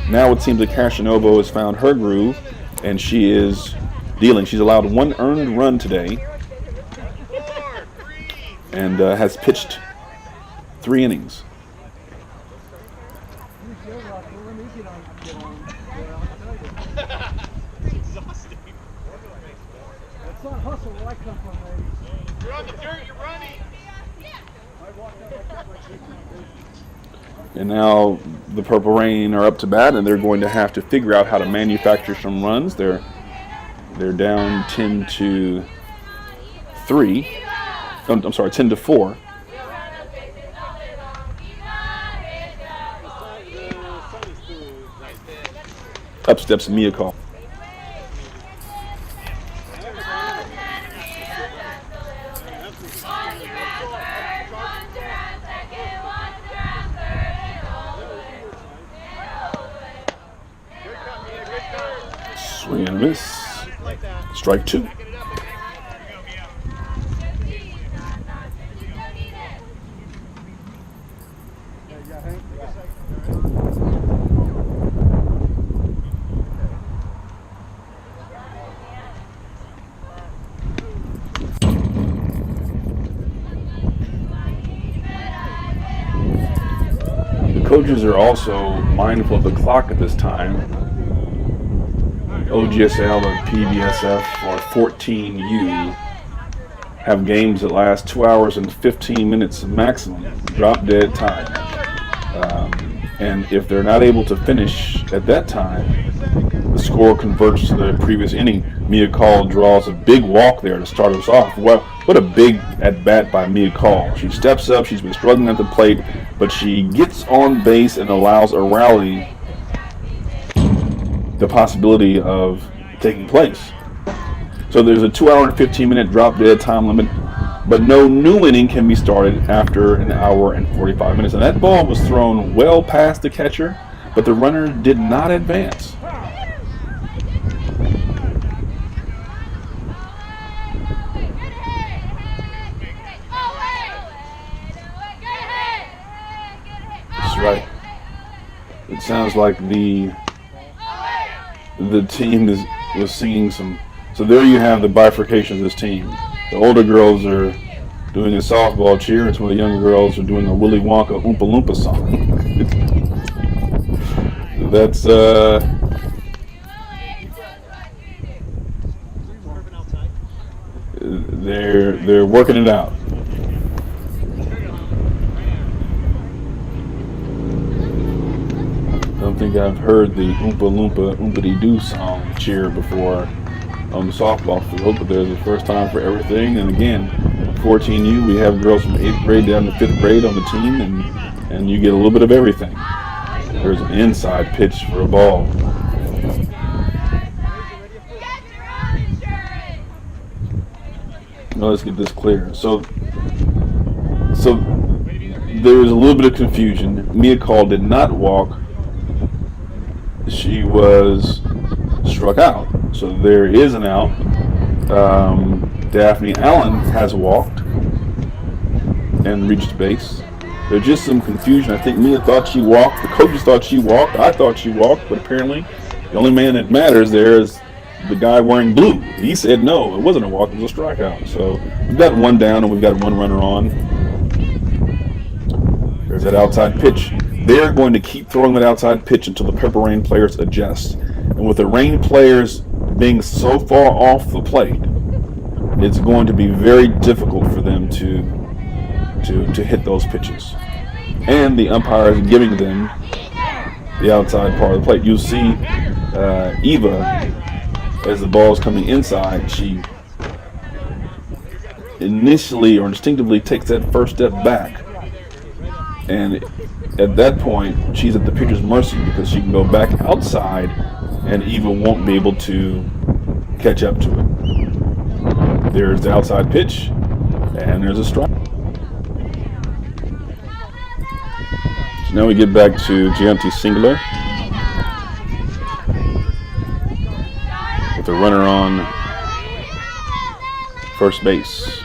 Now it seems that Cashinova has found her groove, and she is dealing. She's allowed 1 earned run today 4, 3. and has pitched 3 innings. Exhausting. It's not hustle where I come from, baby. You're on the dirt, you're running. And now the Purple Rain are up to bat, and they're going to have to figure out how to manufacture some runs. They're down 10-3. I'm sorry, 10-4. Up steps Mia Call. Swing and a miss. Strike 2. The coaches are also mindful of the clock at this time. OGSL and PBSF or 14U have games that last 2 hours and 15 minutes maximum, drop dead time. And if they're not able to finish at that time, the score converts to the previous inning. Mia Call draws a big walk there to start us off. What a big at bat by Mia Call. She steps up, she's been struggling at the plate, but she gets on base and allows a rally the possibility of taking place. So there's a 2 hour and 15 minute drop dead time limit, but no new inning can be started after an hour and 45 minutes. And that ball was thrown well past the catcher, but the runner did not advance. That's right. It sounds like the team was singing some. So there you have the bifurcation of this team. The older girls are doing a softball cheer, and some of the younger girls are doing a Willy Wonka Oompa Loompa song. That's they're working it out. I don't think I've heard the Oompa Loompa Oompity Doo song cheer before on the softball field, but there's a first time for everything. And again, 14U, we have girls from 8th grade down to 5th grade on the team, and you get a little bit of everything. There's an inside pitch for a ball. Now let's get this clear. So there was a little bit of confusion. Mia Call did not walk. She was struck out. So there is an out. Daphne Allen has walked and reached base. There's just some confusion. I think Mia thought she walked. The coaches thought she walked. I thought she walked, but apparently the only man that matters there is the guy wearing blue. He said no, it wasn't a walk, it was a strikeout. So we've got one down and we've got one runner on. There's that outside pitch. They're going to keep throwing that outside pitch until the Purple Rain players adjust. And with the Rain players being so far off the plate, it's going to be very difficult for them to hit those pitches. And the umpire is giving them the outside part of the plate. You'll see Eva, as the ball is coming inside, she initially or instinctively takes that first step back. And at that point, she's at the pitcher's mercy because she can go back outside and Eva won't be able to catch up to it. There's the outside pitch, and there's a strike. So now we get back to Gianti Singular with a runner on first base.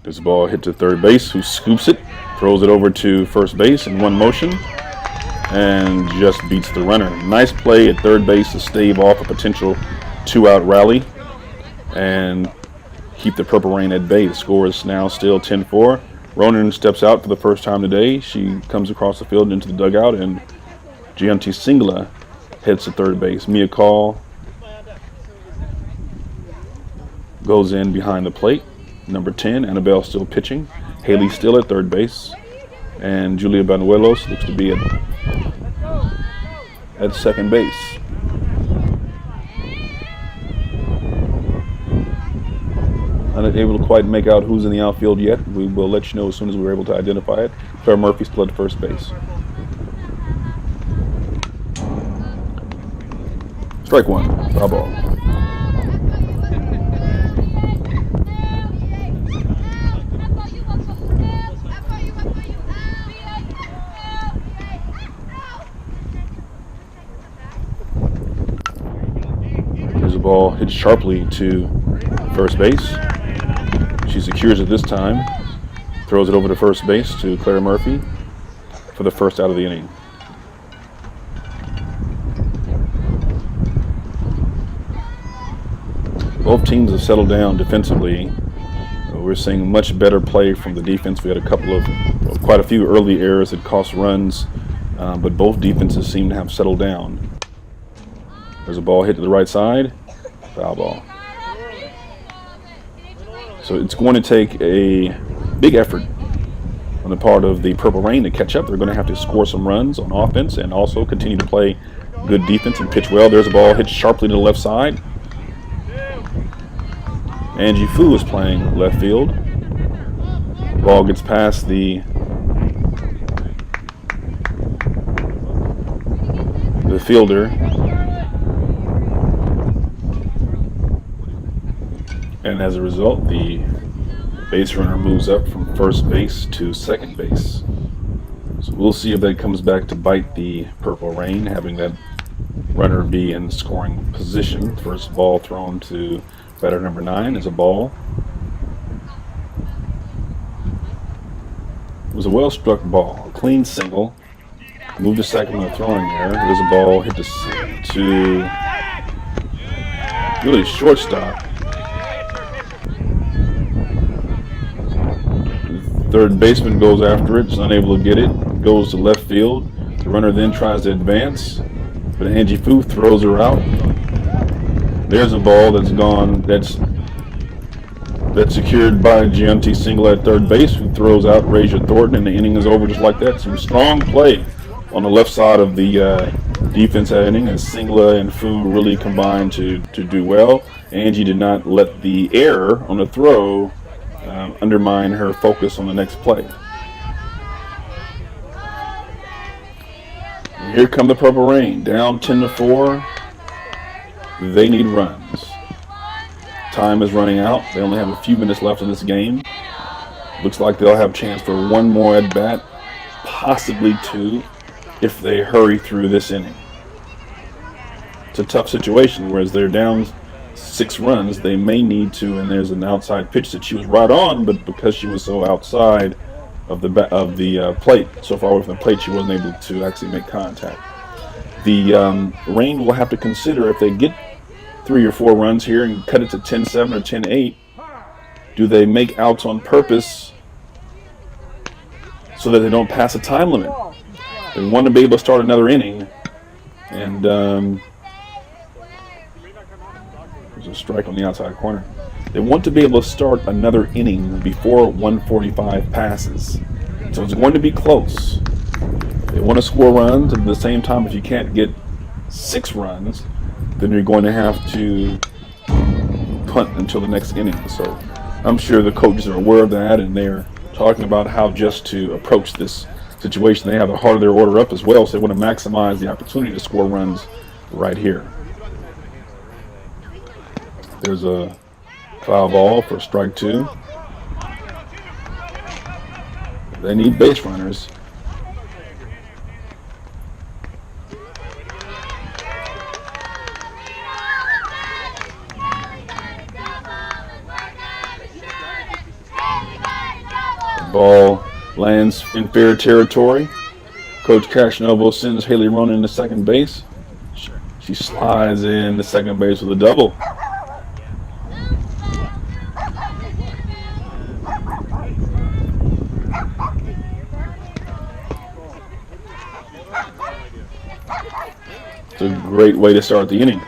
This ball hit to third base, who scoops it Throws it over to first base in one motion and just beats the runner. Nice play at third base to stave off a potential 2-out rally and keep the Purple Rain at bay. The score is now still 10-4. Ronan steps out for the first time today. She comes across the field and into the dugout, and Gianti Singla heads to third base. Mia Call goes in behind the plate. Number 10, Annabelle still pitching. Haley still at third base. And Julia Banuelos looks to be at second base. Unable to quite make out who's in the outfield yet. We will let you know as soon as we're able to identify it. Claire Murphy still at first base. Strike one, foul ball. There's a ball hit sharply to first base. She secures it this time. Throws it over to first base to Claire Murphy for the first out of the inning. Both teams have settled down defensively. We're seeing much better play from the defense. We had quite a few early errors that cost runs, but both defenses seem to have settled down. There's a ball hit to the right side, foul ball. So it's going to take a big effort on the part of the Purple Rain to catch up. They're going to have to score some runs on offense and also continue to play good defense and pitch well. There's a ball hit sharply to the left side. Angie Fu is playing left field. Ball gets past the fielder. And as a result, the base runner moves up from first base to second base. So we'll see if that comes back to bite the Purple Rain, having that runner be in scoring position. First ball thrown to batter number 9 is a ball. It was a well-struck ball, a clean single. Moved to second on a throwing error. There's a ball hit to really shortstop. Third baseman goes after it, is unable to get it, goes to left field. The runner then tries to advance, but Angie Fu throws her out. There's a ball that's gone, that's secured by Gianti Singla at third base, who throws out Raja Thornton, and the inning is over just like that. Some strong play on the left side of the defense that inning, as Singla and Fu really combined to do well. Angie did not let the error on the throw undermine her focus on the next play. And here come the Purple Rain, down 10-4. They need runs. Time is running out. They only have a few minutes left in this game. Looks like they'll have a chance for one more at bat, possibly 2, if they hurry through this inning. It's a tough situation, whereas they're down 6 runs, they may need to, and there's an outside pitch that she was right on, but because she was so outside of the plate, so far away from the plate, she wasn't able to actually make contact. The Rain will have to consider, if they get 3 or 4 runs here and cut it to 10-7 or 10-8, do they make outs on purpose so that they don't pass a time limit? They want to be able to start another inning, and there's a strike on the outside corner. They want to be able to start another inning before 1:45 passes. So it's going to be close. They want to score runs, and at the same time, if you can't get 6 runs, then you're going to have to punt until the next inning. So I'm sure the coaches are aware of that, and they're talking about how just to approach this situation. They have the heart of their order up as well, so they want to maximize the opportunity to score runs right here. There's a foul ball for strike 2. They need base runners. The ball lands lands in fair territory. Coach Cashnovo sends Haley Ronan to second base. She slides in to second base with a double. It's a great way to start the inning.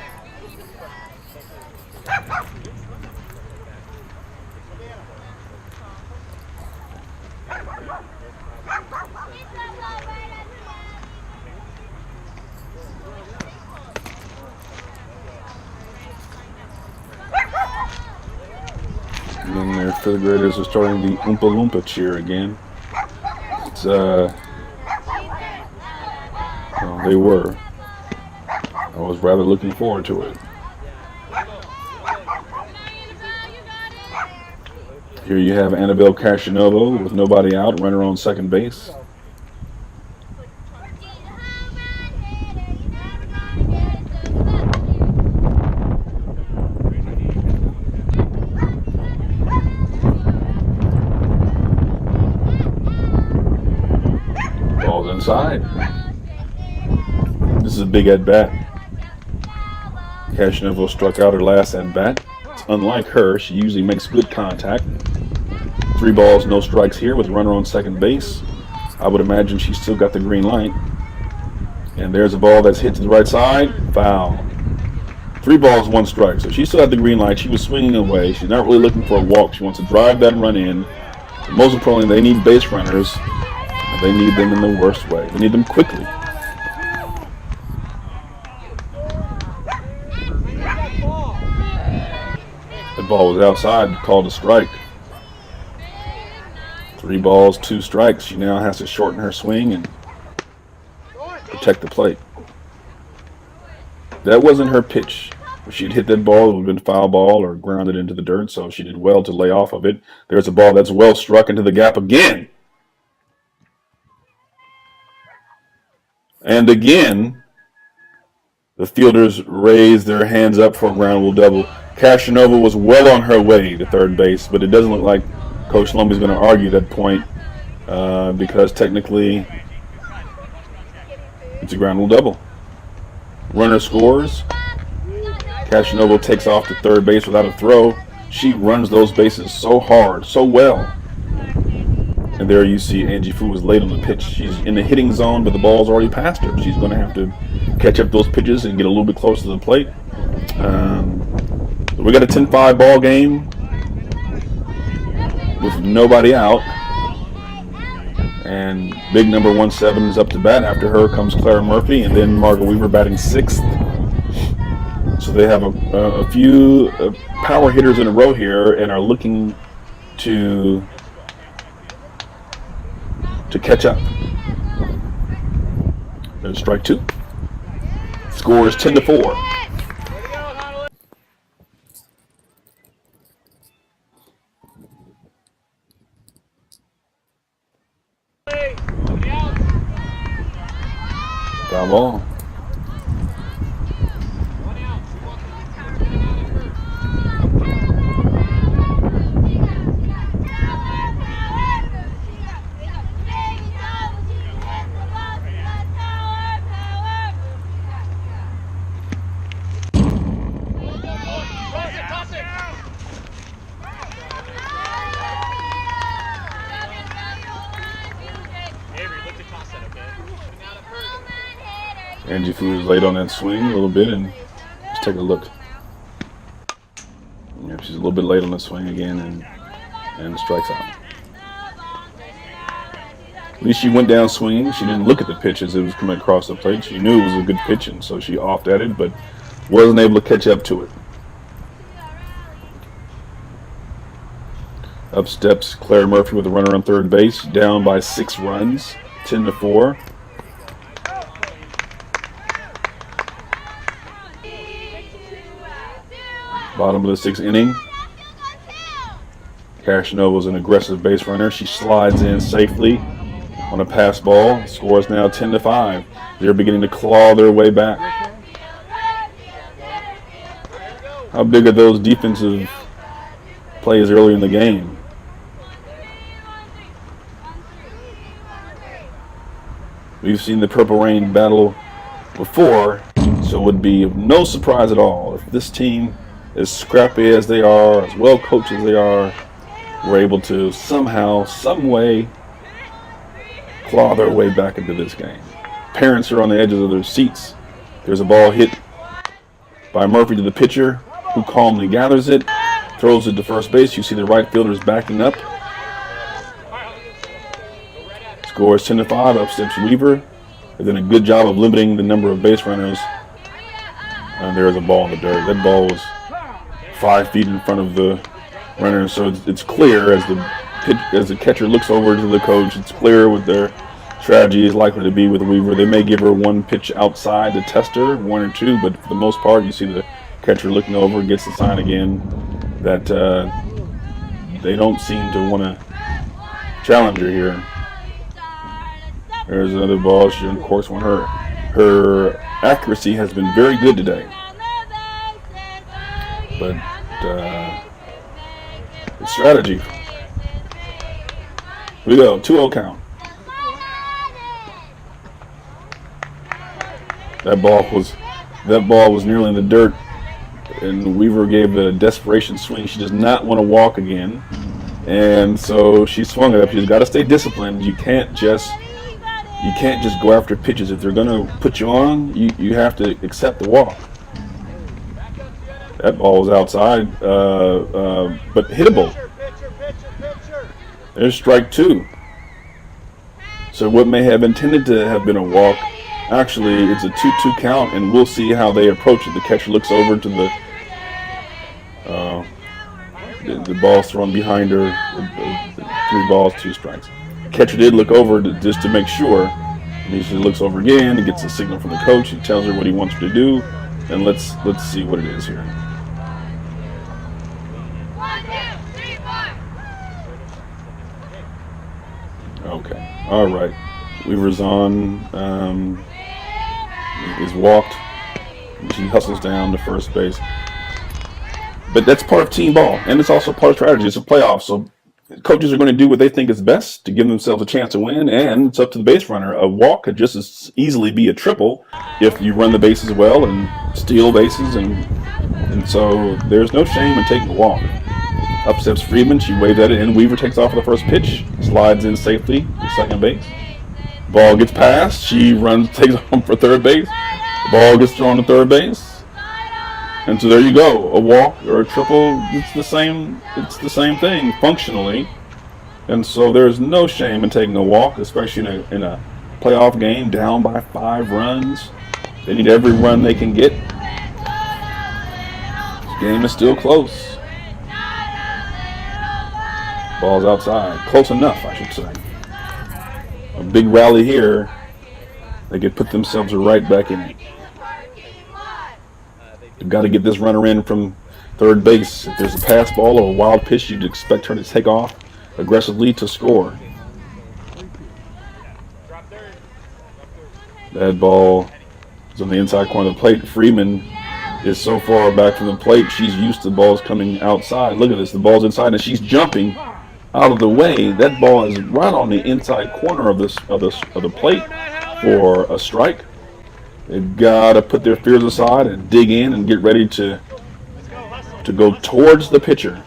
And then their fifth graders are starting the Oompa Loompa cheer again. It's well, they were. I was rather looking forward to it. Here you have Annabelle Cashnovo with nobody out, runner on second base. Ball's inside. This is a big at-bat. Cashnovo struck out her last at-bat. It's unlike her. She usually makes good contact. 3 balls, no strikes here with runner on second base. I would imagine she's still got the green light. And there's a ball that's hit to the right side. Foul. 3 balls, 1 strike. So she still had the green light. She was swinging away. She's not really looking for a walk. She wants to drive that run in. But most importantly, they need base runners. And they need them in the worst way. They need them quickly. The ball was outside, called a strike. 3 balls, 2 strikes. She now has to shorten her swing and protect the plate. That wasn't her pitch. If she'd hit that ball, it would have been foul ball or grounded into the dirt, so she did well to lay off of it. There's a ball that's well struck into the gap again. And again, the fielders raised their hands up for a ground rule double. Cashnovo was well on her way to third base, but it doesn't look like Coach Shlomi is going to argue that point because technically it's a ground rule double. Runner scores. Cashnovo takes off to third base without a throw. She runs those bases so hard, so well. And there you see Angie Fu was late on the pitch. She's in the hitting zone, but the ball's already past her. She's going to have to catch up those pitches and get a little bit closer to the plate. So we got a 10-5 ball game with nobody out. And big number 17 is up to bat. After her comes Clara Murphy, and then Margaret Weaver batting 6th. So they have a few power hitters in a row here and are looking to catch up. There's strike 2. Score is 10-4. Foul ball. Angie Fu is late on that swing a little bit, and let's take a look. Yeah, she's a little bit late on the swing again, and strikes out. At least she went down swinging. She didn't look at the pitch as it was coming across the plate. She knew it was a good pitch, and so she offed at it, but wasn't able to catch up to it. Up steps Claire Murphy with a runner on third base, down by 6 runs, 10-4. Bottom of the 6th inning. Cashnovo is an aggressive base runner. She slides in safely on a pass ball. Score is now 10-5. They're beginning to claw their way back. How big are those defensive plays early in the game? We've seen the Purple Rain battle before, so it would be no surprise at all if this team, as scrappy as they are, as well coached as they are, were able to somehow, some way, claw their way back into this game. Parents are on the edges of their seats. There's a ball hit by Murphy to the pitcher, who calmly gathers it, throws it to first base. You see the right fielders backing up. Scores 10-5, up steps Weaver. They've done a good job of limiting the number of base runners. And there's a ball in the dirt. That ball was 5 feet in front of the runner, so it's clear as the catcher looks over to the coach. It's clear what their strategy is likely to be with Weaver. They may give her one pitch outside to test her, 1 or 2, but for the most part, you see the catcher looking over, gets the sign again that they don't seem to want to challenge her here. There's another ball. She, of course, won her accuracy has been very good today, but it's strategy. Here we go, 2-0 count. That ball was nearly in the dirt, and Weaver gave a desperation swing. She does not want to walk again, and so she swung it up. She's got to stay disciplined. You can't just go after pitches. If they're going to put you on, you have to accept the walk. That ball was outside, but hittable. There's strike 2. So what may have intended to have been a walk, actually it's a 2-2 count, and we'll see how they approach it. The catcher looks over to the ball's thrown behind her. 3 balls, 2 strikes. Catcher did look over just to make sure. And he looks over again and gets a signal from the coach. He tells her what he wants her to do, and let's see what it is here. 1, 2, 3, 4. Okay, all right. Weaver's on. Is walked. She hustles down to first base. But that's part of team ball, and it's also part of strategy. It's a playoff, so coaches are going to do what they think is best to give themselves a chance to win, and it's up to the base runner. A walk could just as easily be a triple if you run the bases well and steal bases, and so there's no shame in taking a walk. Up steps Friedman. She waves at it, and Weaver takes off for the first pitch, slides in safely to second base. Ball gets passed. She runs, takes on for third base. The ball gets thrown to third base, and so there you go. A walk or a triple. It's the same thing functionally, and so there's no shame in taking a walk, especially in a playoff game down by 5 runs. They need every run they can get. This game is still close. Ball's outside. Close enough, I should say. A big rally here. They could put themselves right back in it. They've got to get this runner in from third base. If there's a pass ball or a wild pitch, you'd expect her to take off aggressively to score. That ball is on the inside corner of the plate. Freeman is so far back from the plate, she's used to the balls coming outside. Look at this, the ball's inside and she's jumping out of the way. That ball is right on the inside corner of the plate for a strike. They've got to put their fears aside and dig in and get ready to go towards the pitcher.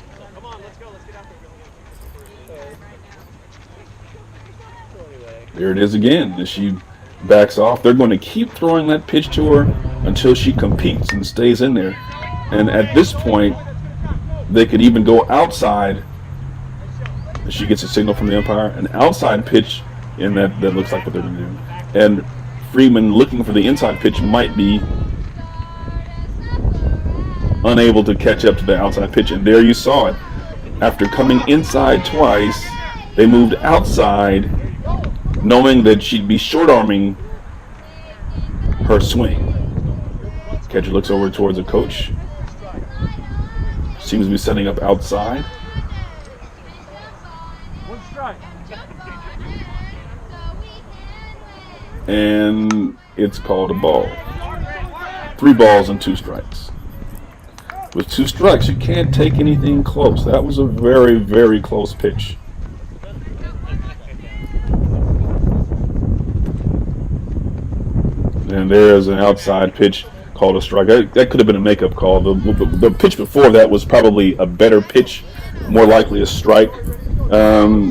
There it is again. As she backs off, they're going to keep throwing that pitch to her until she competes and stays in there. And at this point, they could even go outside. She gets a signal from the umpire, an outside pitch, and that looks like what they're going to do. And Freeman, looking for the inside pitch, might be unable to catch up to the outside pitch. And there you saw it. After coming inside twice, they moved outside, knowing that she'd be short-arming her swing. Catcher looks over towards the coach. Seems to be setting up outside. And it's called a ball. 3 balls and 2 strikes. With 2 strikes, you can't take anything close. That was a very, very close pitch. And there's an outside pitch called a strike. That could have been a makeup call. The pitch before that was probably a better pitch, more likely a strike.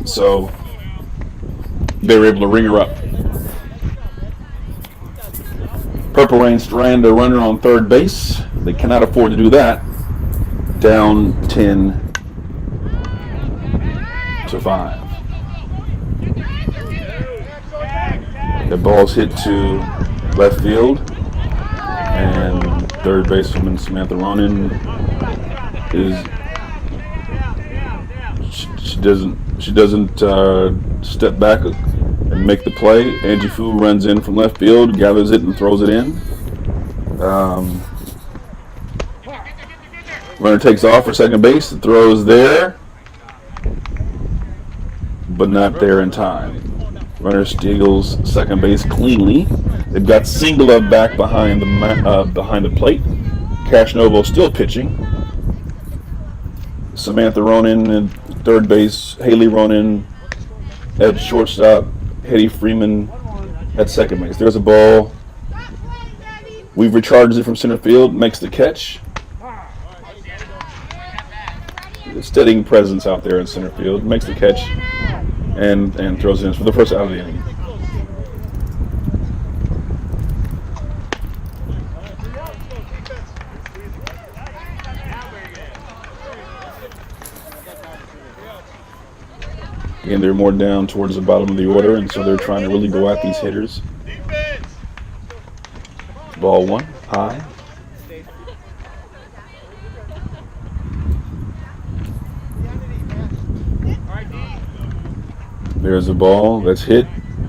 So they were able to ring her up. Purple Rain stranded a runner on third base. They cannot afford to do that. Down 10-5. The ball's hit to left field, and third basewoman Samantha Ronan she doesn't step back and make the play. Angie Fu runs in from left field, gathers it and throws it in. Runner takes off for second base, throws there, but not there in time. Runner steals second base cleanly. They've got singled up back behind the plate. Cash Novo still pitching. Samantha Ronan at third base. Haley Ronan at shortstop. Hetty Freeman at second base. There's a ball. We've recharged it from center field. Makes the catch. Steadying presence out there in center field. Makes the catch. And throws it in for the first out of the inning. Again, they're more down towards the bottom of the order, and so they're trying to really go at these hitters. Ball one, high. There's a ball that's hit.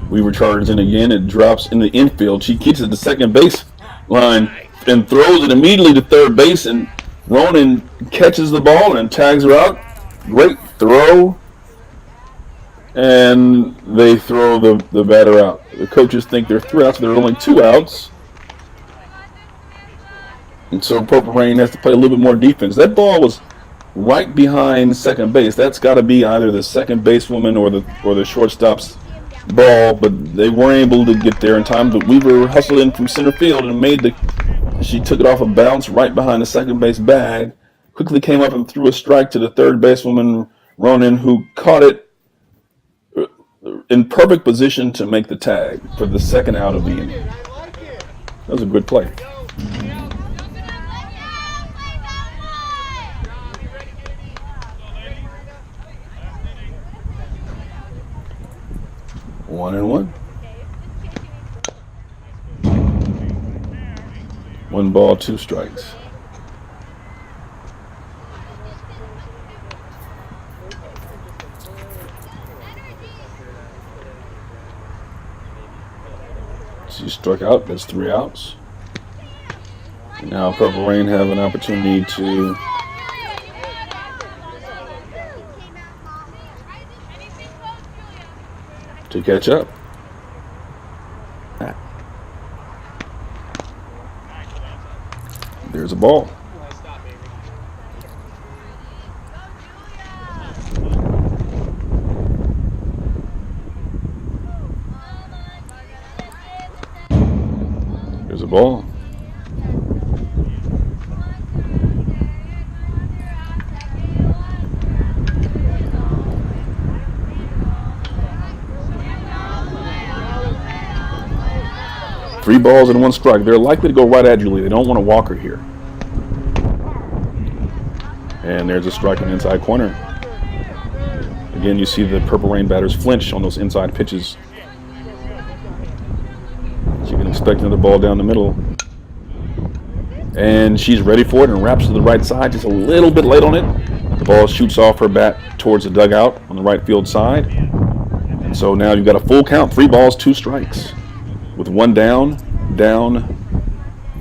Weaver charges in again. It drops in the infield. She kicks it to second base line and throws it immediately to third base. And Ronan catches the ball and tags her out. Great throw. And they throw the batter out. The coaches think there are 3 outs. There are only 2 outs. And so Purple Rain has to play a little bit more defense. That ball was right behind second base. That's got to be either the second basewoman or the shortstop's ball, but they weren't able to get there in time. But Weaver hustled in from center field and she took it off a bounce right behind the second base bag, quickly came up and threw a strike to the third basewoman, Ronan, who caught it in perfect position to make the tag for the second out of the inning. That was a good play. One and one. 1 ball, 2 strikes. She struck out. That's 3 outs. And now Purple Rain have an opportunity to catch up. There's a ball. There's a ball. Three balls and 1 strike. They're likely to go right at Julie. They don't want to walk her here. And there's a strike in the inside corner. Again, you see the Purple Rain batters flinch on those inside pitches. So you can expect another ball down the middle. And she's ready for it and wraps to the right side, just a little bit late on it. The ball shoots off her bat towards the dugout on the right field side. And so now you've got a full count, 3 balls, 2 strikes. With 1 down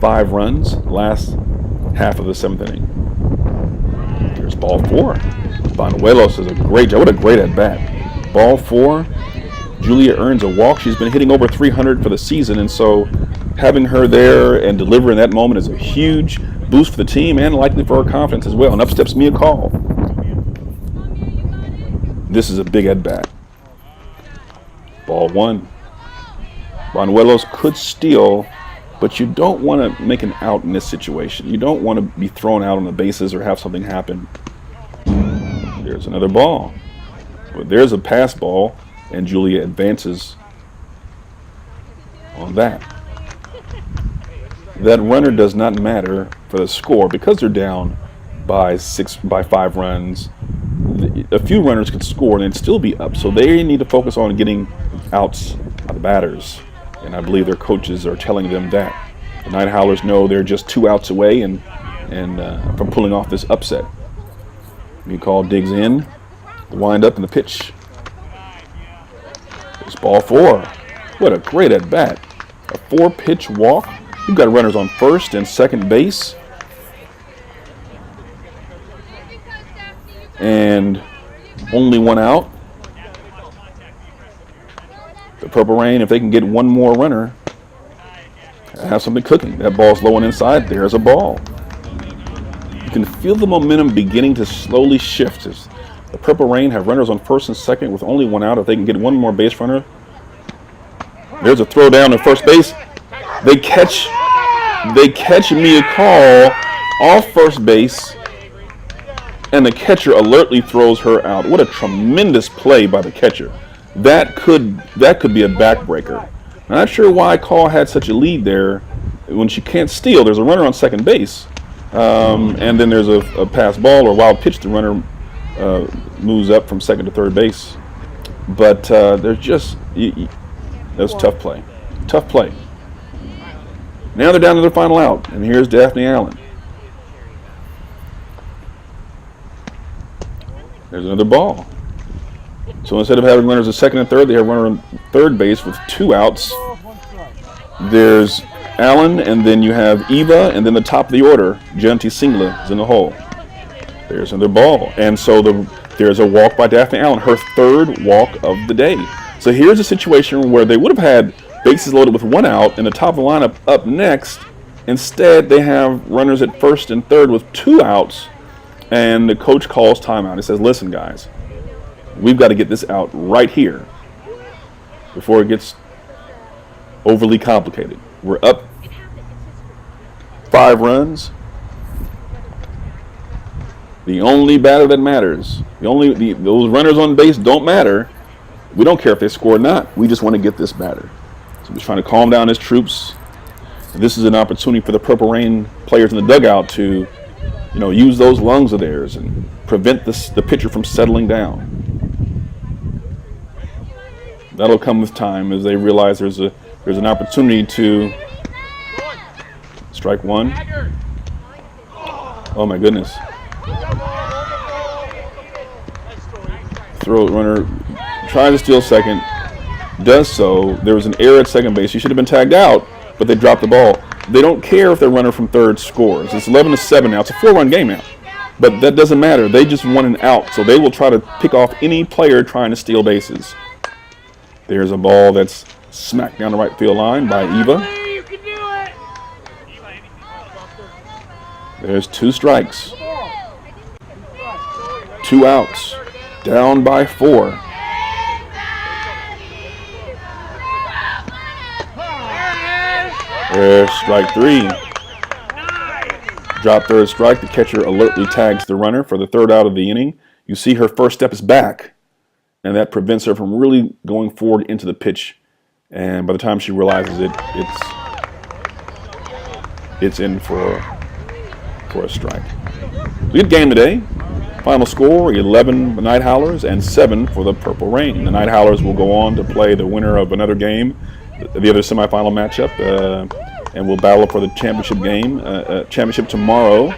5 runs, last half of the 7th inning. Here's ball 4. Bonuelos does a great job. What a great at bat. Ball 4. Julia earns a walk. She's been hitting over 300 for the season, and so having her there and delivering that moment is a huge boost for the team and likely for her confidence as well. And up steps Mia Call. This is a big at bat. Ball 1. Bonuelos could steal but you don't want to make an out in this situation. You don't want to be thrown out on the bases or have something happen. There's another ball. But there's a pass ball, and Julia advances on that. That runner does not matter for the score because they're down by 5 runs. A few runners could score and it'd still be up, so they need to focus on getting outs of the batters. And I believe their coaches are telling them that. The Night Howlers know they're just 2 outs away and from pulling off this upset. Call digs in, wind up in the pitch. It's ball 4. What a great at bat! A 4-pitch walk. You've got runners on first and second base. And only 1 out. The Purple Rain, if they can get 1 more runner, have something cooking. That ball's low and inside. There's a ball. You can feel the momentum beginning to slowly shift as the Purple Rain have runners on first and second with only 1 out. If they can get 1 more base runner, there's a throw down to first base. They catch Mia Call off first base, and the catcher alertly throws her out. What a tremendous play by the catcher. That could be a backbreaker. I'm not sure why Call had such a lead there when she can't steal. There's a runner on second base, and then there's a pass ball or wild pitch. The runner moves up from second to third base. But there's just that was tough play. Tough play. Now they're down to their final out, and here's Daphne Allen. There's another ball. So instead of having runners at second and third, they have a runner on third base with 2 outs. There's Allen, and then you have Eva, and then the top of the order, Janti Singla, is in the hole. There's another ball. And so there's a walk by Daphne Allen, her 3rd walk of the day. So here's a situation where they would have had bases loaded with 1 out and the top of the lineup up next. Instead, they have runners at first and third with 2 outs, and the coach calls timeout. He says, listen, guys, we've got to get this out right here before it gets overly complicated. We're up 5 runs. The only batter that matters, those runners on base don't matter. We don't care if they score or not. We just want to get this batter. So he's trying to calm down his troops. This is an opportunity for the Purple Rain players in the dugout to, use those lungs of theirs and prevent the pitcher from settling down. That'll come with time as they realize there's an opportunity to strike 1. Oh my goodness. Throw runner tries to steal second, does so. There was an error at second base. He should have been tagged out, but they dropped the ball. They don't care if their runner from third scores. It's 11-7 now. It's a 4-run game now, but that doesn't matter. They just want an out, so they will try to pick off any player trying to steal bases. There's a ball that's smacked down the right field line by Eva. There's 2 strikes. 2 outs. Down by 4. There's strike 3. Drop third strike. The catcher alertly tags the runner for the 3rd out of the inning. You see her first step is back, and that prevents her from really going forward into the pitch. And by the time she realizes it, it's in for a strike. Good game today. Final score, 11 the Night Howlers and 7 for the Purple Rain. The Night Howlers will go on to play the winner of another game, the other semifinal matchup, and will battle for the championship tomorrow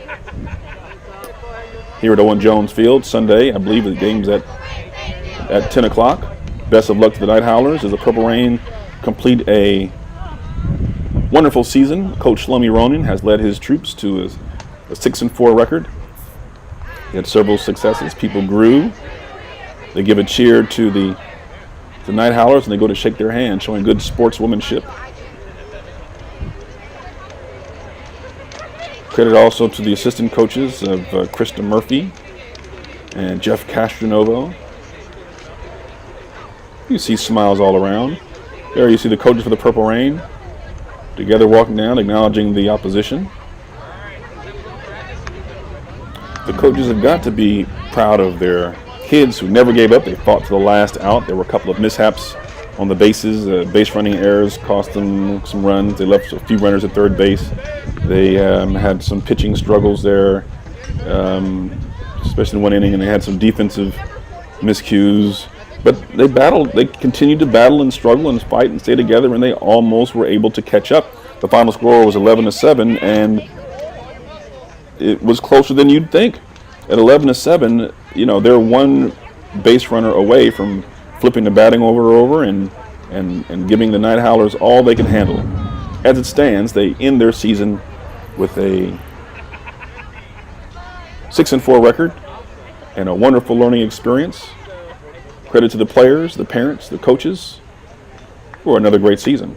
here at Owen Jones Field. Sunday, I believe the game's at 10 o'clock. Best of luck to the Night Howlers as the Purple Rain complete a wonderful season. Coach Shlomi Ronin has led his troops to a 6-4 record. He had several successes. People grew. They give a cheer to the Night Howlers, and they go to shake their hand, showing good sportswomanship. Credit also to the assistant coaches of Krista Murphy and Jeff Castronovo. You see smiles all around. There you see the coaches for the Purple Rain. together walking down, acknowledging the opposition. The coaches have got to be proud of their kids who never gave up. They fought to the last out. There were a couple of mishaps on the bases. Base running errors cost them some runs. They left a few runners at third base. They had some pitching struggles there, especially in one inning, and they had some defensive miscues. But they battled. They continued to battle and struggle and fight and stay together, and they almost were able to catch up. The final score was 11-7, and it was closer than you'd think. At 11-7, you know, they're one base runner away from flipping the batting over and giving the Night Howlers all they can handle. As it stands, they end their season with a 6-4 record and a wonderful learning experience. Credit to the players, the parents, the coaches for another great season.